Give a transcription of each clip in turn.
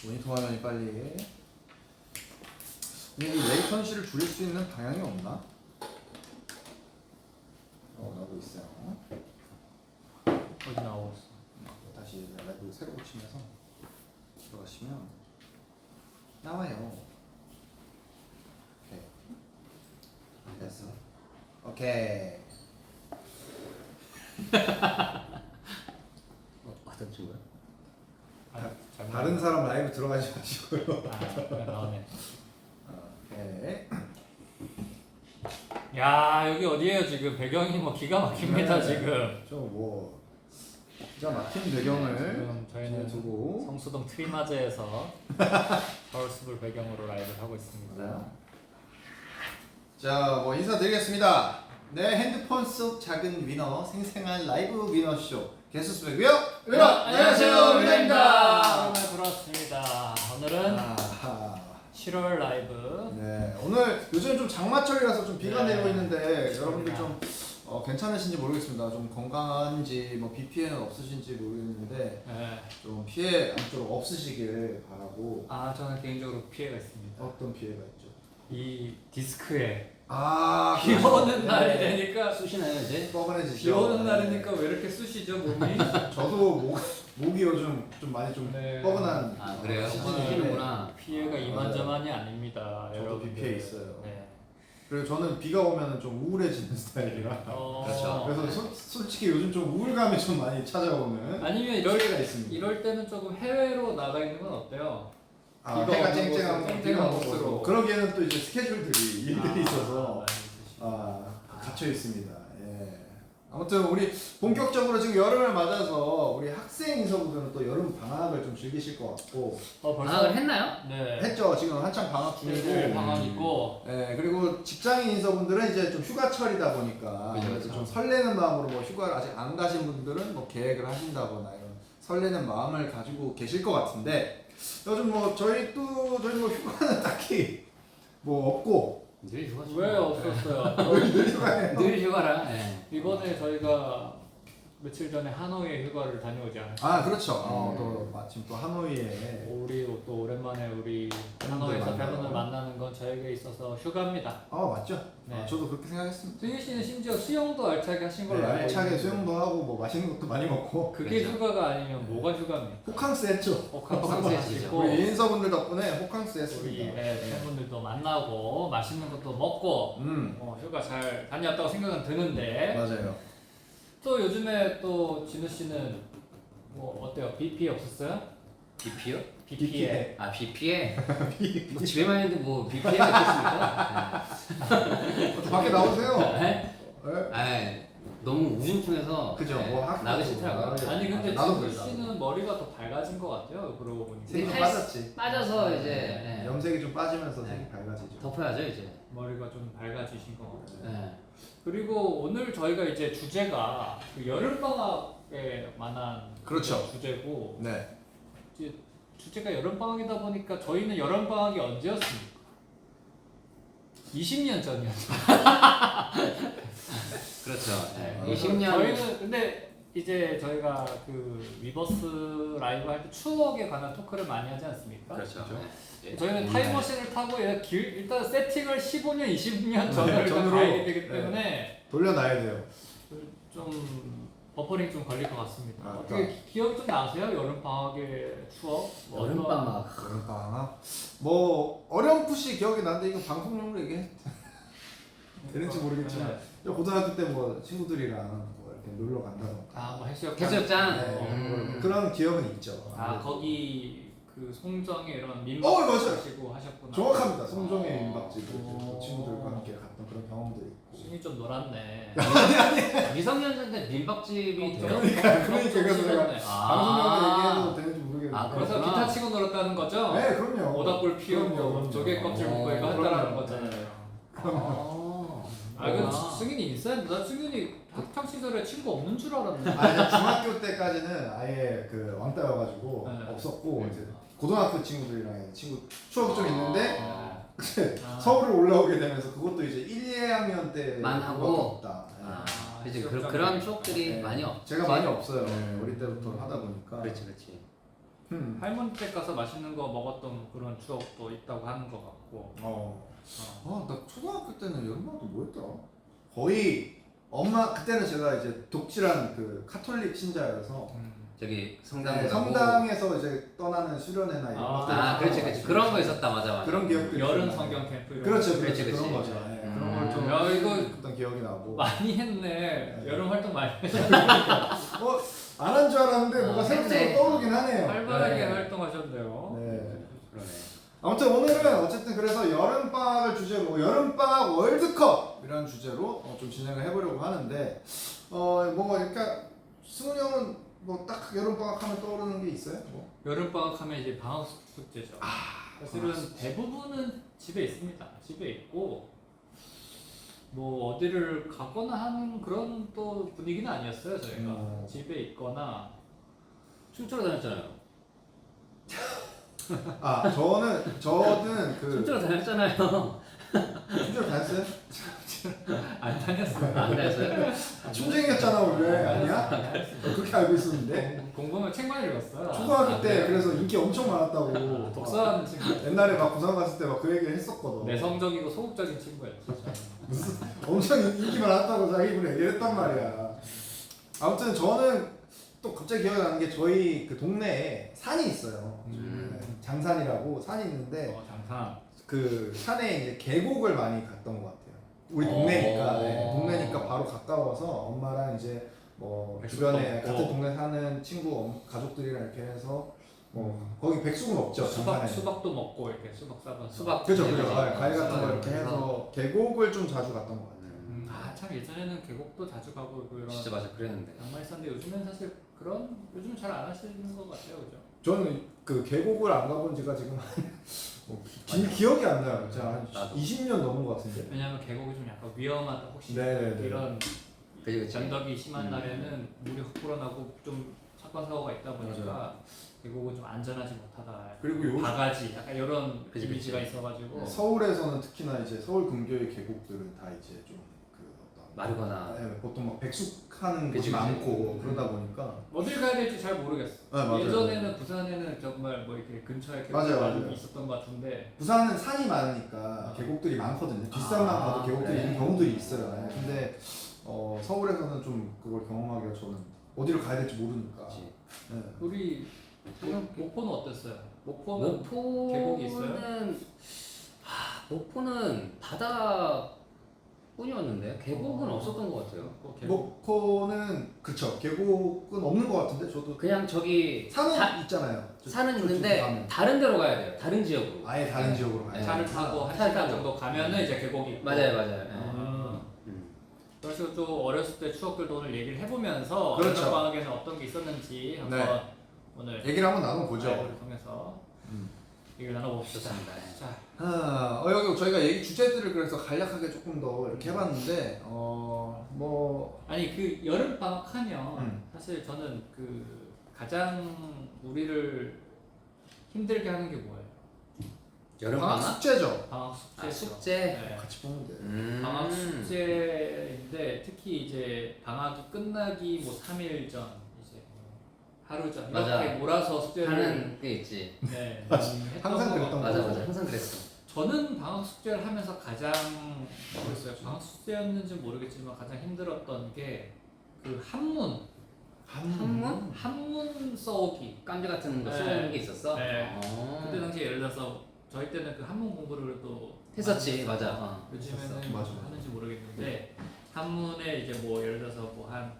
모니터 화면이 빨리. 근데 이 레이턴시를 줄일 수 있는 방향이 없나? 나오고 있어요. 어디 나오고 있어? 다시 라이브 새로 고치면서 들어가시면 나와요. 오케이. 됐어. 오케이. 어떤 친구야? 다른 사람 라이브 들어가지 마시고요. 아, 나오네. 오케이. 야, 여기 어디에요 지금? 배경이 뭐 기가 막힙니다. 네. 지금. 좀 기가 막힌 배경을 지금 저희는 두고 성수동 트리마즈에서 서울숲을 배경으로 라이브를 하고 있습니다. 자, 인사드리겠습니다. 네, 핸드폰 속 작은 위너 생생한 라이브 위너쇼 개수스백이요. 위너 안녕하세요, 위너입니다. 오랜만에 돌아왔습니다. 오늘은 7월 라이브. 네, 오늘 요즘 좀 장마철이라서 좀 비가 네, 내리고 있는데 그렇습니다. 여러분들 좀 괜찮으신지 모르겠습니다. 좀 건강한지 비 피해는 없으신지 모르겠는데 네. 좀 피해 아무쪼록 없으시길 바라고. 아, 저는 개인적으로 피해가 있습니다. 어떤 피해가 있죠? 이 디스크에 비 비 오는 날이 되니까 쑤시나요 이제? 뻐근해지죠. 비 오는 날이니까 왜 이렇게 쑤시죠 몸이? 저도 목이 요즘 좀 많이 좀 네. 뻐근한 아 그래요? 시즌인데 쑤시는구나. 피해가 이만저만이 아닙니다. 저도 여러분들. 비 피해 있어요. 네. 그리고 저는 비가 오면 좀 우울해지는 스타일이라 그렇죠. 그래서 솔직히 요즘 좀 우울감이 좀 많이 찾아오는 아니면 시기가 있습니다. 이럴 때는 조금 해외로 나가 있는 건 어때요? 비가 비가 해가 오는 쨍쨍한 곳으로, 비가 쨍쨍한 오는 곳으로. 곳으로 그러기에는 또 이제 스케줄들이 일들이 있어서 많이 있으시죠. 갇혀 있습니다. 예. 아무튼 우리 본격적으로 지금 여름을 맞아서 우리 학생 인서분들은 또 여름 방학을 좀 즐기실 것 같고 벌써 방학을 했나요? 네. 했죠. 지금 한창 방학 네, 중이고 방학 있고 예, 그리고 직장인 인서분들은 이제 좀 휴가철이다 보니까 그죠, 그래서 그죠. 좀 설레는 마음으로 휴가를 아직 안 가신 분들은 계획을 하신다거나 이런 설레는 마음을 가지고 계실 것 같은데 요즘 저희 휴가는 딱히 없고 늘 휴가. 왜 없었어요? 늘 휴가예요. 늘 휴가라. 네. 이번에 저희가 며칠 전에 하노이에 휴가를 다녀오지 않았어요? 아 그렇죠. 또 마침 또 하노이에 우리 또 오랜만에 우리 팬분들 하노이에서 만나러. 팬분을 만나는 건 저에게 있어서 휴가입니다. 맞죠? 네. 저도 그렇게 생각했습니다. 승희 씨는 심지어 수영도 알차게 하신 걸로 네, 알고 알차게 있는데 수영도 하고 맛있는 것도 많이 먹고 그게 그렇죠. 휴가가 아니면 뭐가 휴가입니까? 호캉스 했죠. 호캉스 호캉스 하시고 우리 인서분들 덕분에 호캉스 우리 했습니다. 팬분들도 만나고 맛있는 것도 먹고 휴가 잘 다녀왔다고 생각은 드는데 맞아요. 또 요즘에 또 진우 씨는 어때요? 비 피해 없었어요? BP요? 비 피해. 아 BP에? 뭐 집에만 있는데 뭐 BP가 있겠습니까? 밖에 나오세요. 네? 네. 아 너무 우중충해서 그죠. 네, 나가기 싫더라고요. 아니 근데 나도 진우 그래, 씨는 머리가 더 밝아진 것 같아요. 그러고 보니까 색이 좀 살- 빠졌지. 빠져서 이제 네. 염색이 좀 빠지면서 네. 색이 밝아지죠. 덮어야죠 이제. 머리가 좀 밝아지신 것 같아요. 네. 그리고 오늘 저희가 이제 주제가 그 여름 방학에 관한 그렇죠. 주제고 네. 이제 주제가 여름 방학이다 보니까 저희는 여름 방학이 언제였습니까? 20년 전이었죠. 그렇죠. 네. 네. 20년. 저희는 근데 이제 저희가 그 위버스 라이브 할 때 추억에 관한 토크를 많이 하지 않습니까? 그렇죠. 그렇죠. 네. 저희는 옛날. 타임머신을 타고 일단 세팅을 15년, 20년 전으로 일단 전으로. 가야 되기 네. 때문에 돌려놔야 돼요. 좀 버퍼링 좀 걸릴 것 같습니다. 아, 어떻게 기억 좀 나세요? 여름 방학의 추억? 여름 어떤- 방학. 여름 방학. 어렴풋이 기억이 나는데 이거 방송용으로 얘기해 되는지 모르겠지만 고등학교 때 친구들이랑 이렇게 놀러 간다던가. 뭐 해수욕장. 해수욕장. 네, 그런 기억은 있죠. 거기 그 송정에 이런 맞아요. 민박 하시고 하셨구나. 정확합니다. 송정의 어. 민박집 그 친구들과 함께 갔던 그런 경험도 있고. 숨이 좀 놀았네. 미성년자인데 민박집이 돼요? 그러니까 좀 그래서 내가 심했네. 방송용으로 얘기해도 되는지 모르겠는데. 아, 그래서 그렇구나. 기타 치고 놀았다는 거죠? 네, 그럼요. 오닥불 피우고 그럼요. 조개 껍질 먹고 이거 그럼요. 했다라는 거잖아요. 그 그렇구나. 승윤이 인싸인데 나 승윤이 학창 시절에 친구 없는 줄 알았는데. 중학교 때까지는 아예 왕따여가지고 네. 없었고 이제 고등학교 친구들이랑 추억이 좀 있는데 서울을 올라오게 되면서 그것도 이제 1, 2학년 만 때만 하고? 없다. 아, 네. 그치. 그런 추억들이 네. 많이 없지. 제가 많이 없어요. 어릴 때부터 하다 보니까. 그렇지, 그렇지. 할머니 댁 가서 맛있는 거 먹었던 그런 추억도 있다고 하는 것 같고. 나 초등학교 때는 여름방학도 뭐였더라? 거의 엄마 그때는 제가 이제 독실한 그 카톨릭 신자여서 저기 성당 네, 가고. 성당에서 이제 떠나는 수련회나 이런 것들 그렇지 그런 거 있었다 맞아 그런 기억들이 여름 있어요. 성경 캠프 이런 그렇죠 거. 그렇죠 그렇지, 그런 그렇지. 거죠. 네, 음. 그런 걸좀 야, 이거 어떤 기억이 나고 많이 했네. 여름 활동 많이 했네. 안 한 줄 알았는데 뭔가 새록새록 했네. 떠오르긴 하네요. 활발하게 네. 활동하셨네요. 네. 그러네. 아무튼 오늘은 어쨌든 그래서 여름방학을 주제로 여름방학 월드컵이라는 주제로 좀 진행을 해보려고 하는데 뭐 그러니까 승훈이 형은 뭐 딱 여름방학 하면 떠오르는 게 있어요? 뭐? 여름 방학하면 이제 방학 숙제죠. 사실은 방학 대부분은 집에 있습니다. 집에 있고 뭐 어디를 가거나 하는 그런 또 분위기는 아니었어요 저희가. 집에 있거나 춤추러 다녔잖아요. 저는 그 춤추러 다녔잖아요. 춤추러 다녔어요? 안 다녔어요. 안 다녔어요? 춤쟁이였잖아 원래 아니야? 그렇게 알고 있었는데 공부는 책만 읽었어요. 초등학교 때 그래서 인기 엄청 많았다고 독서하는 친구. 옛날에 막 부산 갔을 때 막 그 얘기를 했었거든. 내성적이고 소극적인 친구였죠. 엄청 인기 많았다고 자기분이 얘기를 했단 말이야. 아무튼 저는 또 갑자기 기억이 나는 게 저희 그 동네에 산이 있어요. 네, 장산이라고 산이 있는데 장산. 그 산에 이제 계곡을 많이 갔던 것 같아요. 우리 동네니까 동네니까 바로 가까워서 엄마랑 이제 뭐 주변에 백숙도 같은 동네 사는 친구 가족들이랑 이렇게 해서 뭐 거기 백숙은 없죠. 장산에. 수박도 먹고 이렇게 수박 싸서. 수박. 그죠 네, 그죠. 네. 과일 같은 거 이렇게 네. 해서 계곡을 좀 자주 갔던 것 같아요. 참 예전에는 계곡도 자주 가고 그런 진짜 맞아 그랬는데. 낭만 있었는데 요즘엔 사실 그런 요즘 잘 안 하시는 것 같아요, 그죠? 저는 그 계곡을 안 가본 지가 지금 기억이 안 나요. 진짜 한 나도. 20년 넘은 것 같은데. 왜냐면 계곡이 좀 약간 위험하다 혹시 네네네. 이런 그치. 전덕이 심한 날에는 물이 훅 불어나고 좀 사건 사고가 있다 보니까 계곡은 좀 안전하지 못하다. 그리고 요즘 바가지 약간 이런 그치, 이미지가 그치. 있어가지고 서울에서는 특히나 이제 서울 근교의 계곡들은 다 이제 좀 그 어떤 마르거나. 네, 보통 막 백숙하는 그치, 곳이 그치. 많고 그러다 보니까 어딜 가야 될지 잘 모르겠어. 네, 맞아요. 예전에는 부산에는 정말 뭐 이렇게 근처에 계곡이 맞아요, 많이 맞아요. 있었던 것 같은데 부산은 산이 많으니까 계곡들이 많거든요. 뒷산만 가도 계곡들이 그래. 있는 경우들이 있어요. 네. 근데 서울에서는 좀 그걸 경험하기가 저는 어디로 가야 될지 모르니까. 그치. 네. 우리 목포는 어땠어요? 목포는 계곡이 있어요? 목포는 바다뿐이었는데 계곡은 없었던 것 같아요. 목포는 그쵸. 계곡은 없는 것 같은데 저도 그냥 저기 산은 있잖아요. 산은 저쪽 있는데 가면. 다른 데로 가야 돼요. 다른 지역으로. 아예 다른 지역으로 가야 네. 돼요. 차를 타고 한 차를 시간 타고. 정도 가면은 이제 계곡이 있고. 맞아요, 맞아요. 그런 식으로 좀 어렸을 때 추억들도 오늘 얘기를 해보면서 그렇죠. 여름방학에는 어떤 게 있었는지 한번 네. 오늘 얘기를 한번 나눠보죠. 라이브를 통해서 얘기를 나눠봅시다. 좋습니다. 자, 여기 저희가 얘기 주제들을 그래서 간략하게 조금 더 이렇게 해봤는데 뭐 아니 그 여름방학 하면 사실 저는 그 가장 우리를 힘들게 하는 게 뭐예요? 여름 방학 방학? 숙제죠. 방학 숙제. 숙제. 네. 같이 보면 돼. 방학 숙제인데 특히 이제 방학이 끝나기 뭐 3일 전 이제 뭐 하루 전 맞아. 이렇게 몰아서 숙제를 하는 게 있지. 네, 항상 그랬던 거. 맞아, 맞아. 항상 그랬어. 저는 방학 숙제를 하면서 가장 모르겠어요. 방학 숙제였는지 모르겠지만 가장 힘들었던 게 그 한문 써오기. 깜지 같은 거 네. 써오는 게 있었어? 네. 어. 그때 당시에 예를 들어서 저희 때는 그 한문 공부를 또 했었지, 많이 했었고, 맞아. 요즘에는 맞아. 하는지 모르겠는데 한문에 이제 뭐 예를 들어서 뭐 한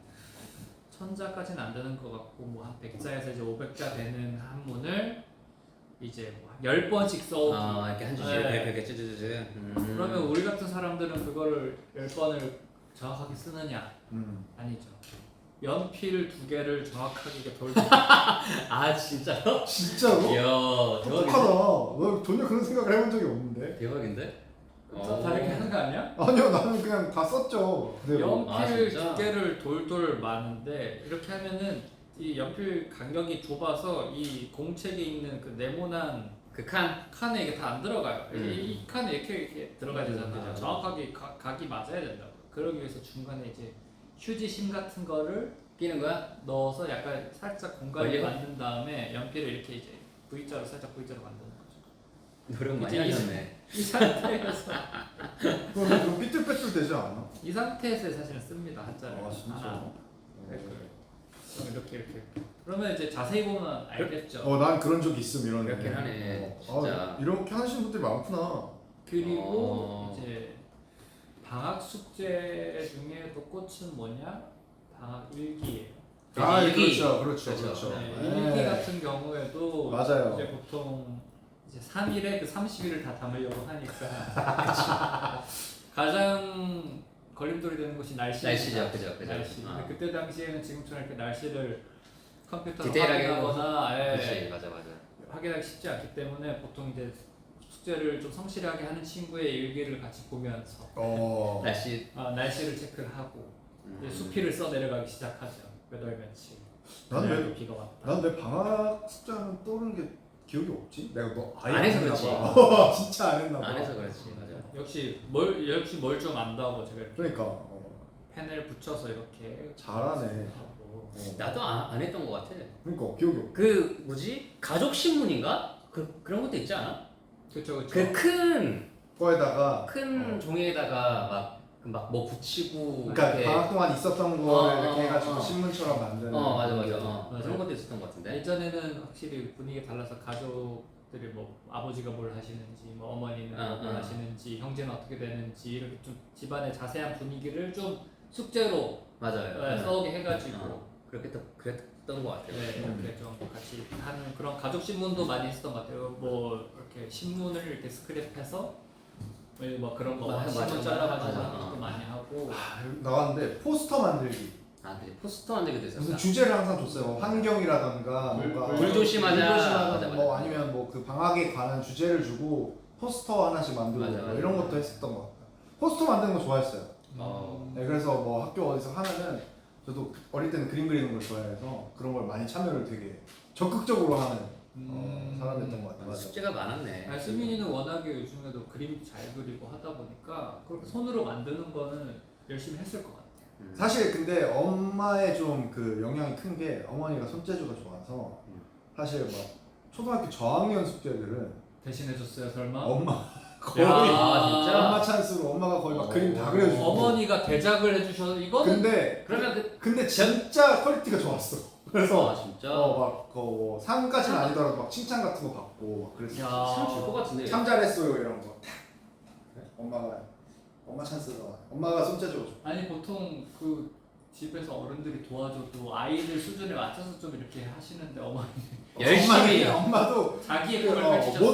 1000자까지는 안 되는 것 같고 뭐 한 100자에서 이제 500자 되는 한문을 이제 뭐 10번씩 써오기. 이렇게 한 줄씩 네. 이렇게 쭈쭈쭈쭈. 그러면 우리 같은 사람들은 그거를 10번을 정확하게 쓰느냐? 아니죠. 연필 2개를 정확하게 이렇게 돌고 아 진짜로? 진짜로? 이야 똑똑하다. 나 전혀 그런 생각을 해본 적이 없는데. 대박인데? 또 다르게 하는 거 아니야? 아니요, 나는 그냥 다 썼죠. 그대로. 연필 진짜? 2개를 돌돌 마는데 이렇게 하면은 이 연필 간격이 좁아서 이 공책에 있는 그 네모난 그 칸? 칸에 이게 다 안 들어가요. 이 칸에 이렇게 들어가야 되잖아. 그죠. 정확하게 각이 맞아야 된다고. 그러기 위해서 중간에 이제 휴지심 같은 거를 끼는 거야? 넣어서 약간 살짝 공간을 걸리고? 만든 다음에 연필을 이렇게 이제 V자로 살짝 V자로 만드는 거죠. 노력 많이 이제 하셨네. 이 상태에서 그럼 삐뚤빼뚤 되지 않아? 이 상태에서 사실은 씁니다 한자를. 아 진짜? 하나, 이렇게. 그러면 이제 자세히 보면 알겠죠. 난 그런 적 있음 이런. 그렇긴 하네, 진짜. 이렇게 하시는 분들이 많구나. 그리고 이제 방학 숙제 중에도 꽃은 뭐냐? 방학 일기예요. 일기. 그렇죠. 네, 네. 일기 같은 경우에도 맞아요. 이제 보통 이제 3일에 그 30일을 다 담으려고 하니까 가장 걸림돌이 되는 것이 날씨죠, 그죠. 날씨. 근데 그때 당시에는 지금처럼 이렇게 날씨를 컴퓨터로 디테일하게 확인하거나 그렇지, 맞아. 확인하기 쉽지 않기 때문에 보통 이제 숙제를 좀 성실하게 하는 친구의 일기를 같이 보면서 날씨. 날씨를 체크를 하고 이제 수필을 써 내려가기 시작하죠. 몇 월 며칠. 난 왜- 오늘도 비가 왔다. 난 내 방학 숙제는 떠오르는 게 기억이 없지? 내가 뭐 아예 안 해서 했나 그렇지. 봐. 진짜 안 했나 봐. 안 해서 그렇지, 맞아. 역시 뭘 좀 안다고 제가 이렇게 그러니까 펜을 붙여서 이렇게 잘하네. 하고. 나도 안 했던 것 같아. 그러니까 기억이 없. 그 뭐지? 가족 신문인가? 그런 것도 있지 않아? 그쵸. 그 큰 거에다가 종이에다가 막 뭐 붙이고 그러니까 이렇게. 방학 동안 있었던 거를 이렇게 해가지고 어. 신문처럼 만드는. 맞아. 맞아요. 그런 것도 있었던 것 같은데. 예전에는 확실히 분위기 달라서 가족들이 뭐 아버지가 뭘 하시는지 뭐 어머니는 뭘 하시는지 형제는 어떻게 되는지 이렇게 좀 집안의 자세한 분위기를 좀 숙제로 맞아요. 써오게 해가지고 그랬던 것 같아요. 네, 이렇게 좀 같이 하는 그런 가족 신문도 많이 했었던 것 같아요. 뭐 이렇게 신문을 이렇게 스크랩해서 뭐 그런 거 맞아, 신문 맞아, 잘라가지고 맞아. 하는 것도 많이 하고. 나왔는데 포스터 만들기. 그래. 포스터 만들기도 무슨 있었어. 주제를 항상 줬어요. 환경이라던가 뭔가 불 조심하자. 불조심하자. 맞아. 뭐 아니면 뭐 그 방학에 관한 주제를 주고 포스터 하나씩 만들고 맞아, 뭐 맞아. 이런 것도 했었던 것 같아요. 포스터 만드는 거 좋아했어요. 어. 네, 그래서 뭐 학교 어디서 하면은 저도 어릴 때는 그림 그리는 걸 좋아해서 그런 걸 많이 참여를 되게 적극적으로 하는 사람이었던 것 같아요. 맞아. 숙제가 많았네. 아니, 수민이는 워낙에 요즘에도 그림 잘 그리고 하다 보니까 그렇게 손으로 만드는 거는 열심히 했을 것 같아요. 사실 근데 엄마의 좀 그 영향이 큰 게 어머니가 손재주가 좋아서 사실 막 초등학교 저학년 숙제들은 대신해줬어요 설마? 엄마 거의 아, 진짜? 엄마 찬스로 엄마가 거의 막 그림 다 그려주고 어머니가 대작을 해주셔서 이거는 그러면 근데 진짜 퀄리티가 좋았어. 그래서 진짜 막그 상까지는 아니더라도 막 칭찬 같은 거 받고 막 그랬어. 상줄것 같은데. 참 잘했어요 이런 거. 엄마가 엄마 찬스가 엄마가 손재주가 좋아. 아니 보통 그 집에서 어른들이 도와줘도 아이들 수준에 맞춰서 좀 이렇게 하시는데 어머니 열심히. 엄마도 자기의 꿈을 펼치셨어요.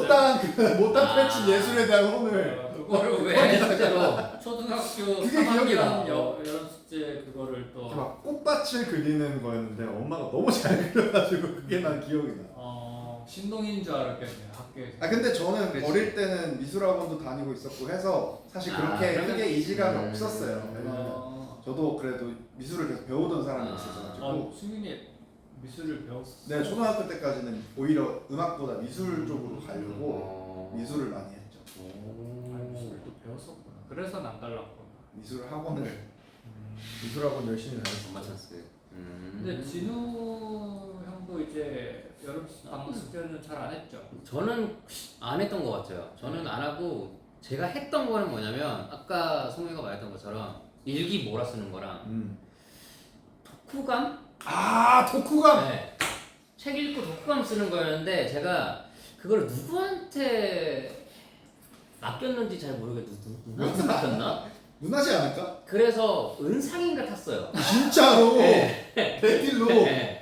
못한 펼친 예술에 대한 혼을 그거를 왜 실제로 초등학교 그게 기억이 나. 3학년 여름 숙제 그거를 또 이렇게 막 꽃밭을 그리는 거였는데 엄마가 너무 잘 그려가지고 그게 난 기억이 나. 신동인 줄 알았겠네요 학교에서. 아 근데 저는 그렇지. 어릴 때는 미술학원도 다니고 있었고 해서 사실 그렇게 그러면- 크게 이질감이 없었어요. 왜냐면 어, 저도 그래도 미술을 계속 배우던 사람이었어가지고 수민이 미술을 배웠어. 네 초등학교 때까지는 오히려 음악보다 미술 쪽으로 가려고 미술을 많이 했죠. 미술도 배웠었구나. 그래서 남달랐구나. 미술 학원을 미술 학원 열심히 다녔어. 엄마 찬스. 근데 진우 형도 이제 여름 방학 숙제는 잘 안 했죠. 저는 안 했던 것 같아요. 저는 안 하고 제가 했던 거는 뭐냐면 아까 송이가 말했던 것처럼 일기 몰아 쓰는 거랑 독후감? 아 독후감. 네. 책 읽고 독후감 쓰는 거였는데 제가 그걸 누구한테 맡겼는지 잘 모르겠 누구한테 맡겼나? 누나지 않을까? 그래서 은상인가 탔어요. 진짜로 네. 대필로 네.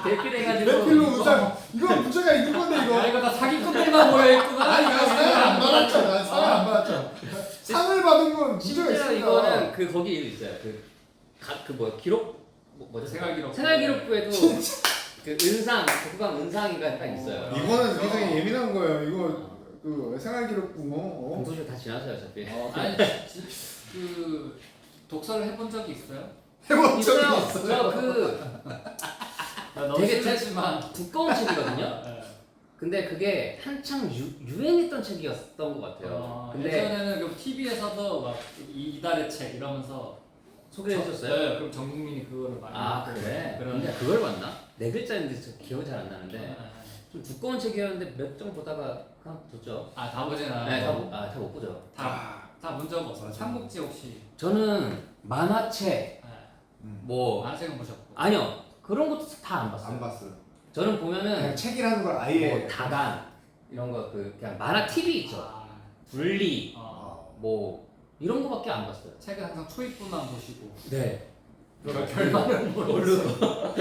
대필해가지고 대필로 의상 이거 문제가 있는 건데 야 이거. 이거 다 사기꾼들만 모여있구나. 아니 나 상을 안 받았잖아. 상을 안 받았잖아. 상을 받은 건 문제가 진짜 있습니다. 이거는 그 거기 있어요. 그 뭐야 기록 뭐죠? 생활기록. 생활기록부에도 그 은상 독후감 은상인가 딱 있어요. 이거는 굉장히 예민한 거예요. 이거 그 생활기록부 뭐. 공소시효 다 지났어요 어차피. 아니 그 독서를 해본 적이 있어요? 해본 적이 있어요. 있어요. 저그 너무 되게 실례지만. 두꺼운 책이거든요. 근데 그게 한창 유행했던 책이었던 것 같아요. 근데 예전에는 그 TV에서도 막 이달의 책 이러면서 소개해 주셨어요? 네, 그럼 전 국민이 그걸 거를 많이 아 읽고 그래? 그런 근데 그걸 봤나? 네 글자인데 저 기억이 잘 안 나는데 아, 좀 두꺼운 책이었는데 몇 장 보다가 그냥 뒀죠. 아, 다 보진 않아요. 네, 다 못 보죠. 다 본 적 없어요. 맞아. 삼국지 혹시 저는 만화책 뭐 만화책은 보셨고 아니요 그런 것도 다 안 봤어요. 안 봤어요. 저는 보면은 그냥 책이라는 걸 아예 뭐 다간 이런 거 그 그냥 만화 TV 있죠. 아, 분리 어, 뭐 이런 거밖에 안 봤어요. 책은 항상 초입부만 보시고 네. 그걸 결말을 모르고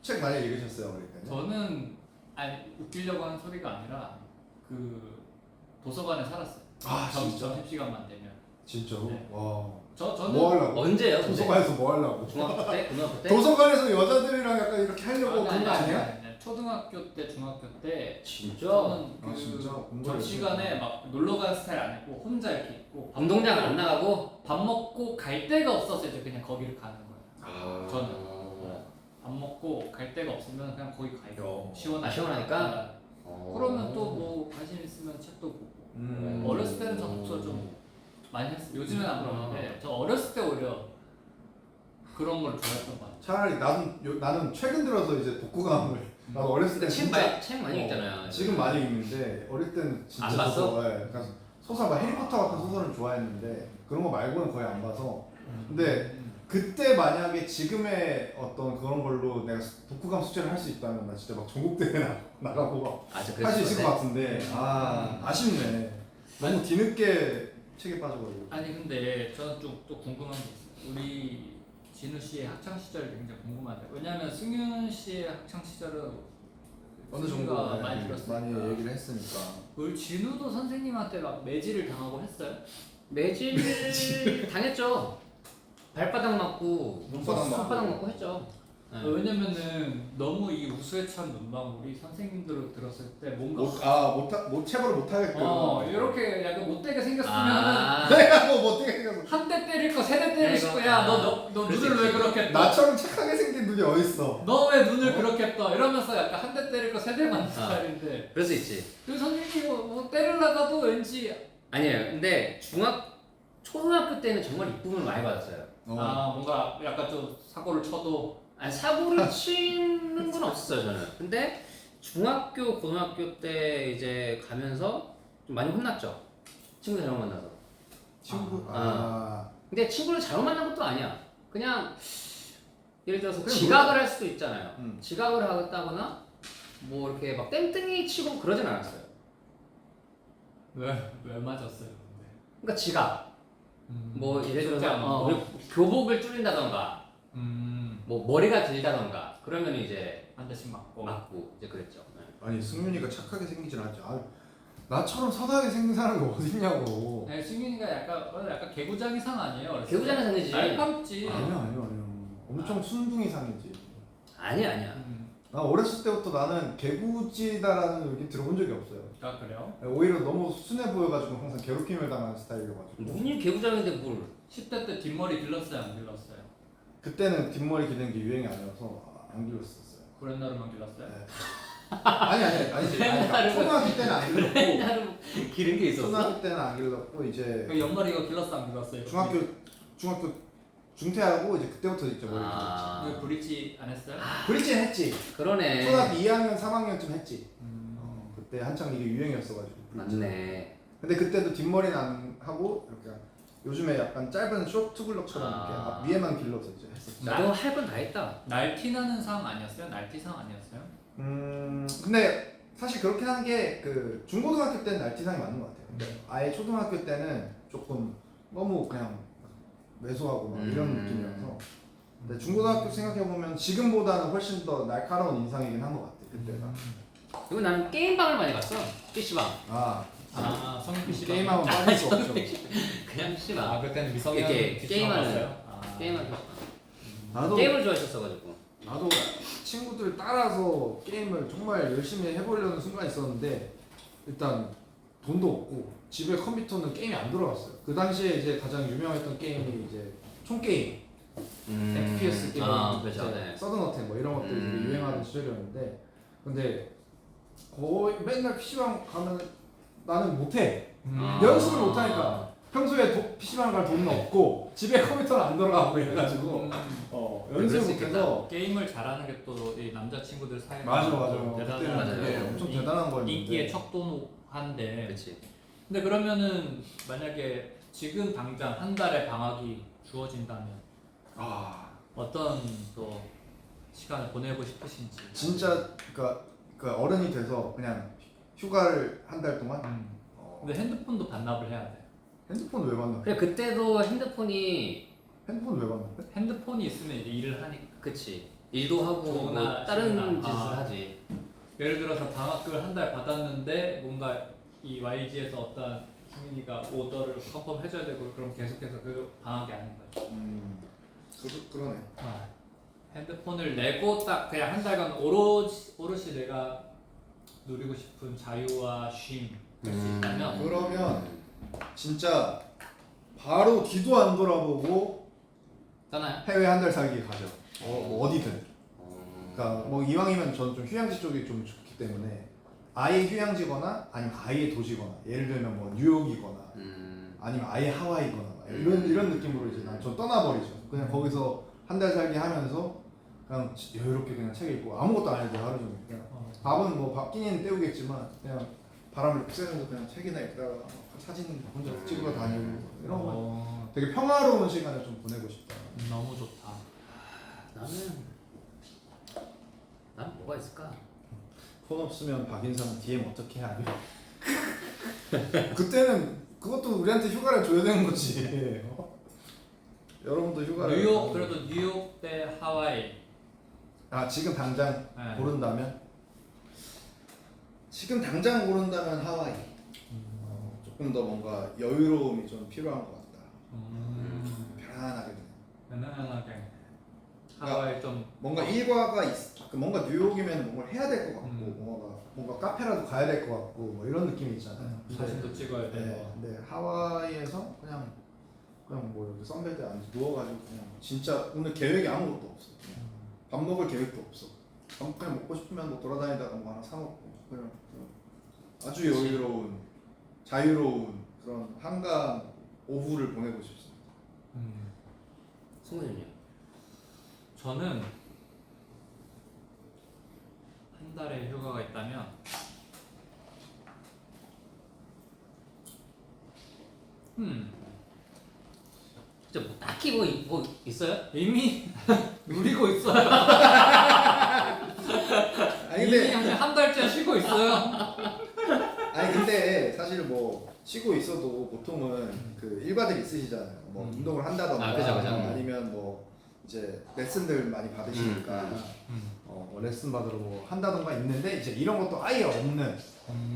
책 많이 읽으셨어요 어릴 때는? 저는 아니 웃기려고 하는 소리가 아니라 그 도서관에 살았어요. 아, 진짜? 점심시간만 되면 진짜로? 네. 와. 저는 뭐 하려고? 언제요? 근데? 도서관에서 뭐 하려고? 중학교 때? 고등학교 때? 도서관에서 여자들이랑 약간 이렇게 하려고 그런 거 아니야? 아니. 초등학교 때 중학교 때 진짜? 저는 아, 진짜? 그 공부를 점심시간에 막 놀러 가는 스타일 아니고 혼자 이렇게 있고 운동장 안 나가고? 밥 먹고 갈 데가 없어서 이제 그냥 거기를 가는 거예요. 아, 저는 어. 밥 먹고 갈 데가 없으면 그냥 거기 가요. 야. 시원하니까? 그러면 또 뭐 관심 있으면 책도 보고. 어렸을 때는 저 독서 좀 많이 했어요. 요즘엔 안 그러는데 저 어렸을 때 오히려 그런 걸 좋아했던 것 같아요. 차라리 나는 최근 들어서 이제 독후감을 나도 어렸을 때 책 많이 읽잖아요. 지금 많이 읽는데 어릴 때는 진짜 안 봤어? 그러니까 소설 막 해리포터 같은 소설을 좋아했는데 그런 거 말고는 거의 안 봐서 근데 그때 만약에 지금의 어떤 그런 걸로 내가 독후감 숙제를 할 수 있다면 나 진짜 막 전국대회 나가고 아, 저 할 수 있을 것 그랬을 같은데 아쉽네. 너무 뒤늦게 책에 빠져가지고. 아니 근데 저는 좀 또 궁금한 게 있어요. 우리 진우 씨의 학창 시절이 굉장히 궁금한데 왜냐면 승윤 씨의 학창 시절은 어느 정도 승윤이가 많이 들었으니까 많이 얘기를 했으니까. 우리 진우도 선생님한테 막 매질을 당하고 했어요? 매질 당했죠. 발바닥 맞고 손바닥 맞고. 손바닥 맞고 했죠. 네. 왜냐면은 너무 이 우수에 찬 눈망울이 선생님들 들었을 때 뭔가 체벌을 못 하게끔. 이렇게 약간 못되게 생겼으면 아, 내가 뭐 못되게 생겨서. 한 대 때릴 거 세 대 때릴 이거, 거야. 아, 너 그럴 수 눈을 왜 있지. 그렇게 떠? 나처럼 착하게 생긴 눈이 어딨어? 너 왜 눈을 그렇게 떠? 이러면서 약간 한 대 때릴 거 세 대 맞는 아. 스타일인데 그럴 수 있지. 그 선생님이 뭐 때리려가도 왠지 아니에요. 근데 초등학교 때는 정말 이쁨을 많이 받았어요. 뭔가 약간 좀 사고를 쳐도 아니, 사고를 치는 건 없었어요 저는. 근데 중학교, 고등학교 때 이제 가면서 좀 많이 혼났죠. 친구 잘못 만나서. 친구. 근데 친구를 잘못 만난 것도 아니야. 그냥 예를 들어서 그냥 지각을 할 수도 있잖아요. 음. 지각을 하겠다거나 뭐 이렇게 막 땡땡이 치고 그러진 않았어요. 왜 맞았어요? 근데 그러니까 지각. 뭐 예를 쉽지 들어서 않은 거. 우리 교복을 줄인다던가 음. 뭐 머리가 길다던가 그러면 이제 한 대씩 맞고 맞고 이제 그랬죠. 네. 아니 승윤이가 착하게 생기진 않지. 나처럼 선하게 생긴 사람이 어딨냐고. 네, 승윤이가 약간 개구장 이상 아니에요? 어렸을 때? 개구장이 상이지. 날감지. 아니야. 엄청 순둥이 상이지. 아니야. 나 어렸을 때부터 나는 개구지다라는 얘기 들어본 적이 없어요. 아 그래요? 오히려 너무 순해 보여가지고 항상 괴롭힘을 당하는 스타일이어가지고. 무슨 개구장인데 뭘? 10대 때 뒷머리 길렀어요? 안 길렀어요? 그때는 뒷머리 기는 게 유행이 아니어서 안 길렀었어요. 구렛나루만 길렀어요? 네. 아니지. 그러니까 초등학교 때는 안 길렀고 나름 기른 게 있었어. 초등학교 때는 안 길렀고 이제 그 옆머리가 길렀어? 안 길렀어요? 중학교 중퇴하고 이제 그때부터 이제 머리 길렀지. 그 브릿지 안 했어요? 브릿지는 했지. 그러네. 초등학교 2학년 3학년쯤 했지. 그때 한창 이게 유행이었어가지고. 맞네. 근데 그때도 뒷머리는 안 하고 이렇게 요즘에 약간 짧은 쇼트블럭처럼 이렇게 위에만 길러서 이제 했었지. 나도 할 건 다 했다. 날티 나는 상 아니었어요? 날티상 아니었어요? 근데 사실 그렇게 한 게 그 중고등학교 때는 날티상이 맞는 것 같아요. 근데 아예 초등학교 때는 조금 너무 그냥 왜소하고 막 이런 느낌이어서. 근데 중고등학교 생각해 보면 지금보다는 훨씬 더 날카로운 인상이긴 한 것 같아 그때가. 그리고 나는 게임방을 많이 갔어. PC방. 성인 PC 게임하면 빠질 수 없죠. 그냥 PC방. 그때는 미성년 이렇게 PC방 게임하는- 봤어요? 게임을 나도 게임을 좋아했었어가지고. 나도 친구들 따라서 게임을 정말 열심히 해보려는 순간이 있었는데 일단 돈도 없고 집에 컴퓨터는 게임이 안 들어갔어요. 그 당시에 이제 가장 유명했던 게임이 이제 총 게임, FPS 게임, 그렇죠. 네. 서든어택 뭐 이런 것들이 되게 유행하는 시절이었는데 근데 거의 맨날 PC방 가면 나는 못해. 연습을 못하니까 평소에 PC방 갈 돈은 없고 집에 컴퓨터는 안 들어가고 이래가지고 그럴 연습을 수 못해서 게임을 잘하는 게 또 이 남자친구들 사이에 맞아. 대단한 그때는 맞아요. 그게 엄청 대단한 거였는데. 인기의 척도한데 그렇지. 근데 그러면은 만약에 지금 당장 한 달의 방학이 주어진다면 아 어떤 또 시간을 보내고 싶으신지. 진짜 그러니까 어른이 돼서 그냥 휴가를 한 달 동안 근데 핸드폰도 반납을 해야 돼. 핸드폰 왜 받나? 그래 그때도 핸드폰이 핸드폰 왜 받나? 핸드폰이 있으면 이제 일을 하니까. 그치 일도 하고 뭐 좋으나 다른 싫으나. 짓을 아. 하지. 예를 들어서 방학을 한 달 받았는데 뭔가 이 YG에서 어떤 승민이가 오더를 컨펌 해줘야 되고 그럼 계속해서 그 방학이 아닌 거죠. 그러네. 핸드폰을 내고 딱 그냥 한 달간 오롯이 내가 누리고 싶은 자유와 쉼 할 수 있다면 그러면 진짜 바로 뒤도 안 돌아보고 떠나요? 해외 한 달 살기 가죠. 뭐 어디든. 그러니까 뭐 이왕이면 저는 좀 휴양지 쪽이 좀 좋기 때문에 아예 휴양지거나 아니면 아예 도시거나 예를 들면 뭐 뉴욕이거나 아니면 아예 하와이거나 이런 느낌으로 이제 전 떠나버리죠. 그냥 거기서 한 달 살기 하면서 그냥 여유롭게 그냥 책 읽고 아무것도 안 해도 하루 종일 그냥 밥은 뭐 밥 끼니는 때우겠지만 그냥 바람을 이렇게 쐬면서 그냥 책이나 읽다가 사진 혼자 찍으러 다니고 이런 거 되게 평화로운 시간을 좀 보내고 싶다. 너무 좋다. 나는 뭐가 있을까? 폰 없으면 박인상 DM 어떻게 하냐. 그때는 그것도 우리한테 휴가를 줘야 되는 거지. 여러분도 휴가를. 뉴욕 그래도 뉴욕 대 하와이. 아 지금 당장 네. 고른다면? 지금 당장 고른다면 하와이. 조금 더 뭔가 여유로움이 좀 필요한 것 같다. 편안하게. 편안하게. 하와이 좀 뭔가 일과가 뭔가 뉴욕이면 뭔가 해야 될 것 같고 뭔가 카페라도 가야 될 것 같고 뭐 이런 느낌이 있잖아요. 사진도 찍어야 네, 되고. 근데 하와이에서 그냥 뭐 여기 선베드에 앉아 누워가지고 그냥 진짜 오늘 계획이 아무것도 없어. 밥 먹을 계획도 없어. 그냥 먹고 싶으면 뭐 돌아다니다가 뭐 하나 사 먹고 그냥 아주 여유로운 자유로운 그런 한강 오후를 보내고 싶습니다. 승훈이요? 저는 한 달의 휴가가 있다면 진짜 뭐 딱히 뭐 있어요? 이미 누리고 있어요. 아니 이미 근데 한 달째 쉬고 있어요. 아니 근데 사실 뭐 쉬고 있어도 보통은 그 일과들이 있으시잖아요. 뭐 운동을 한다던가 그죠. 아니면 뭐 이제 레슨들 많이 받으시니까 뭐 레슨 받으러 뭐 한다던가 있는데 이제 이런 것도 아예 없는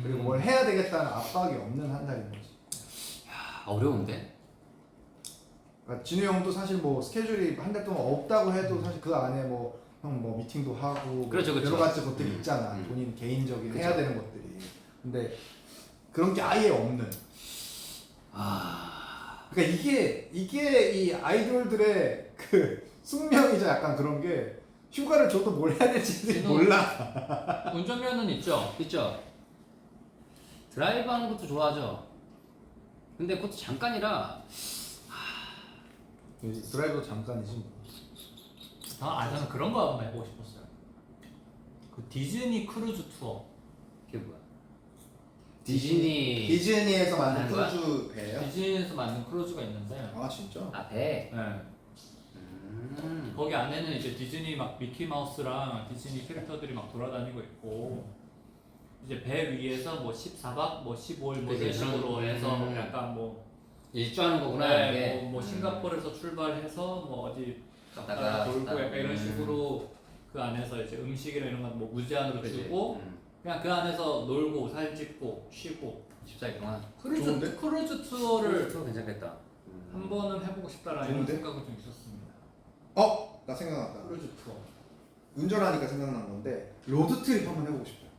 그리고 뭘 해야 되겠다는 압박이 없는 한 달인 거지. 어려운데? 그러니까 진우 형도 사실 뭐 스케줄이 한 달 동안 없다고 해도 사실 그 안에 뭐 형 뭐 미팅도 하고 그렇죠. 여러 가지 것들이 있잖아. 본인 개인적인 해야 되는 것들이. 근데 그런 게 아예 없는. 그러니까 이게 이 아이돌들의 그 숙명이자 약간 그런 게 휴가를 줘도 뭘 해야 될지 몰라. 운전면허는 있죠. 있죠. 드라이브 하는 것도 좋아하죠. 근데 그것도 잠깐이라 드라이브 잠깐이지 뭐. 저는 그런 거 한번 해보고 싶었어요. 그 디즈니 크루즈 투어. 그게 뭐야? 디즈니에서 만든 하는 거야? 크루즈 배예요? 디즈니에서 만든 크루즈가 있는데 아 진짜? 배. 네. 거기 안에는 이제 디즈니 막 미키 마우스랑 디즈니 캐릭터들이 막 돌아다니고 있고 이제 배 위에서 뭐 14박 뭐 15일 뭐 그치, 이런 식으로 그런- 해서 약간 뭐 일주하는 거구나. 네, 이게. 뭐 싱가포르에서 출발해서 뭐 어디 갔다가 갔다가 돌고 갔다. 약간 이런 식으로 그 안에서 이제 음식이나 이런 건 뭐 무제한으로 그치. 주고 그냥 그 안에서 놀고 사진 찍고 쉬고 14일 동안. 좋은데? 크루즈 투어를 그거 괜찮겠다. 한 번은 해보고 싶다라는 이런 좋은데? 생각은 좀 있었습니다. 나 생각났다. 크루즈 투어 운전하니까 생각난 건데 로드 트립 한번 해보고 싶어요.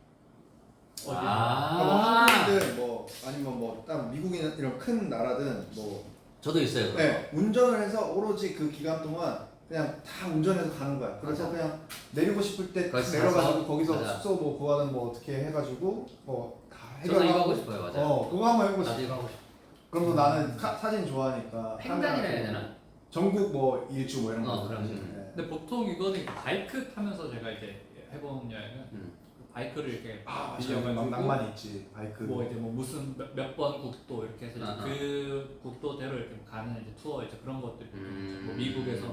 어디? 뭐 한국이든 뭐 아니면 뭐 다른 미국이나 이런 큰 나라든 뭐 저도 있어요. 그거. 네, 운전을 해서 오로지 그 기간 동안 그냥 다 운전해서 가는 거야. 그래서 맞아. 그냥 내리고 싶을 때 거기서 내려가지고 가서? 거기서 맞아. 숙소 뭐 구하든 뭐 어떻게 해가지고 뭐 다 저도 이거 하고 해결하고. 싶어요. 맞아. 그거 한번 해보고 나도 싶어. 이거 하고 싶어. 그럼 또 나는 사진 좋아하니까 횡단이라 해야 카메라 되나? 전국 뭐 일주 뭐 이런 거. 그럼. 네. 근데 보통 이거는 바이크 타면서 제가 이제 해본 여행은 바이크를 이렇게 막 빌려가지고 낭만이 있지 바이크. 뭐 이제 뭐 무슨 몇 번 국도 이렇게 해서 이제 아하. 그 국도대로 이렇게 가는 이제 투어 이제 그런 것들이 뭐 미국에서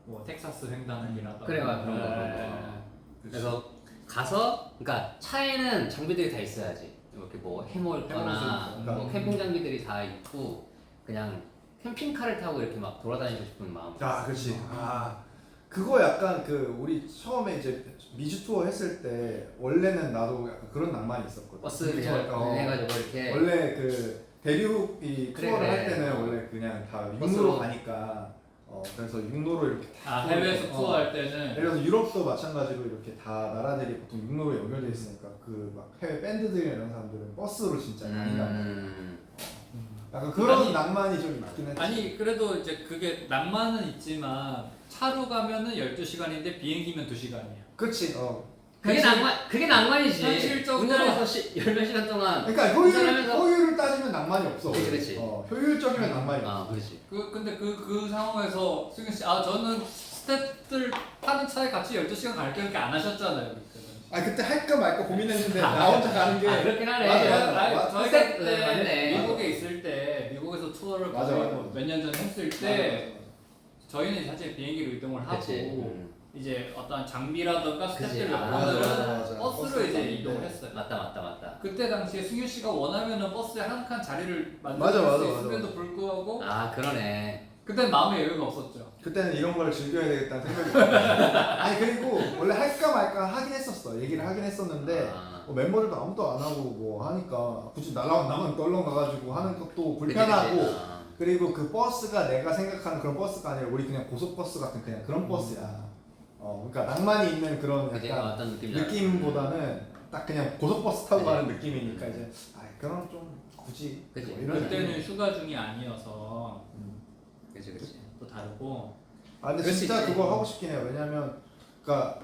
뭐 텍사스 횡단이라던가 그래, 그런 거, 그런 거. 그래서 가서 그러니까 차에는 장비들이 다 있어야지. 이렇게 뭐 해먹거나 해먹을 수 뭐 캠핑 장비들이 다 있고 그냥 캠핑카를 타고 이렇게 막 돌아다니고 싶은 마음. 아, 그렇지. 아, 그거 약간 그 우리 처음에 이제 미주 투어 했을 때 원래는 나도 약간 그런 낭만이 있었거든. 버스 미주 그냥 투어, 해가지고 이렇게 원래 그 대륙 이 그래, 투어를 그래. 할 때는 원래 그냥 다 버스로. 육로로 가니까 그래서 육로로 이렇게 다 해외에서 투어할 때는 예를 들어서 유럽도 마찬가지로 이렇게 다 나라들이 보통 육로로 연결돼 있으니까 그 막 해외 밴드들이나 이런 사람들은 버스로 진짜 많이 가고 약간 그런 아니, 낭만이 좀 있긴 했지. 아니 그래도 이제 그게 낭만은 있지만 차로 가면은 12시간인데 비행기면 2시간이야. 그렇지. 그게 낭만이지. 현실적으로- 운전해서 10몇 시간 동안 그러니까 운전하면서- 효율을 따지면 낭만이 없어. 그렇지. 효율적이면 낭만이 없어. 아, 그렇지. 근데 그 상황에서 승현 씨, 저는 스태프들 타는 차에 같이 12시간 갈게 이렇게 안 하셨잖아요. 그때는. 아 그때 할까 말까 고민했는데 나 혼자 가는 게 그렇긴 하네. 맞아. 저희가 스텝, 그때 맞네. 미국에 있을 때 미국에서 투어를 맞아, 맞아. 몇 년 전에 했을 때 저희는 사실 비행기로 이동을 하고 그치. 이제 어떤 장비라든가 그치. 스태프들 몇 맞아, 분들은 맞아. 버스로 이제 버스로 이동을 갔는데. 했어요. 맞다. 그때 당시에 승윤 씨가 원하면은 버스에 한 칸 자리를 맞아, 만들 맞아, 수 맞아. 있음에도 불구하고 아, 그러네. 그때는 마음의 여유가 없었죠. 그때는 이런 걸 즐겨야 되겠다는 생각이 들었어요. 아니 그리고 원래 할까 말까 하긴 했었어. 얘기를 하긴 했었는데 아. 멤버들도 아무도 안 하고 뭐 하니까 굳이 나만 떨렁 가가지고 하는 것도 불편하고 그치. 아. 그리고 그 버스가 내가 생각하는 그런 버스가 아니라 우리 그냥 고속버스 같은 그냥 그런 버스야. 그러니까 낭만이 있는 그런 그게 약간 어떤 느낌보다는 딱 그냥 고속버스 타고 그치. 가는 느낌이니까 이제 그럼 좀 굳이 그치. 뭐 이런 그때는 느낌. 휴가 중이 아니어서 그치. 또 다르고 근데 그럴 수 진짜 있지. 그거 하고 싶긴 해요. 왜냐면 그러니까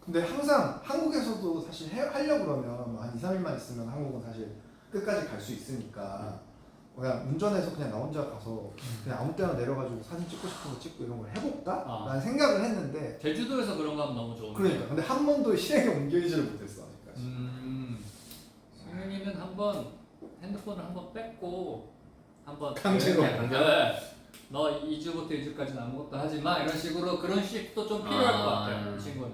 근데 항상 한국에서도 사실 하려고 그러면 한 2, 3일만 있으면 한국은 사실 끝까지 갈 수 있으니까 그냥 운전해서 그냥 나 혼자 가서 그냥 아무 때나 내려가지고 사진 찍고 싶은 거 찍고 이런 걸 해볼까? 라는 생각을 했는데 제주도에서 그런 거 하면 너무 좋은데. 그러니까 근데 한 번도 실행에 옮기지를 못했어 아직까지. 승윤이는 한번 핸드폰을 한번 뺏고 한번 강제로. 네. 너 2주부터 2주까지는 아무것도 하지 마 이런 식으로 그런 식도 좀 필요할 것 같아요. 이 친구는.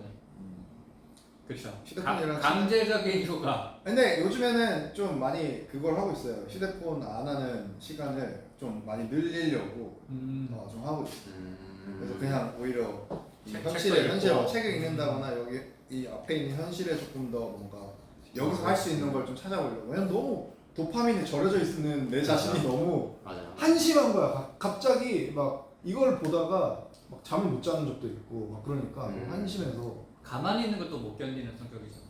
그렇죠. 휴대폰이랑 강제적인 휴가. 근데 요즘에는 좀 많이 그걸 하고 있어요. 휴대폰 안 하는 시간을 좀 많이 늘리려고 좀 하고 있어요. 그래서 그냥 오히려 이 책도 현실에 읽고. 책을 읽는다거나 여기 이 앞에 있는 현실에 조금 더 뭔가 여기서 할 수 있는 걸 좀 찾아보려고. 왜냐면 너무 도파민에 절여져 있는 내 자신이 너무 맞아. 한심한 거야. 갑자기 막 이걸 보다가 막 잠을 못 자는 적도 있고 막 그러니까 너무 한심해서 가만히 있는 것도 못 견디는 성격이죠.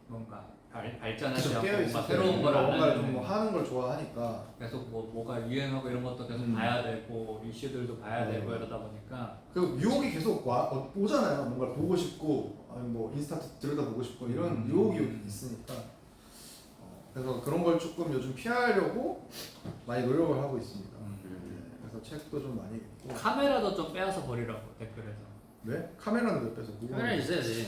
뭔가 발전하지 계속 않고 깨어 뭔가 있을 때 새로운 걸 안 뭔가를 하는 좀 하는 걸 좋아하니까 계속 뭐가 유행하고 이런 것도 계속 봐야 되고 이슈들도 봐야 되고 이러다 보니까 그리고 유혹이 계속 오잖아요. 뭔가를 보고 싶고 아니 뭐 인스타 들여다보고 싶고 이런 유혹이 있으니까 그래서 그런 걸 조금 요즘 피하려고 많이 노력을 하고 있습니다. 그래서 책도 좀 많이 읽고. 카메라도 좀 빼앗아 버리라고 댓글에서. 왜? 카메라는 왜 빼서? 카메라 있어야지.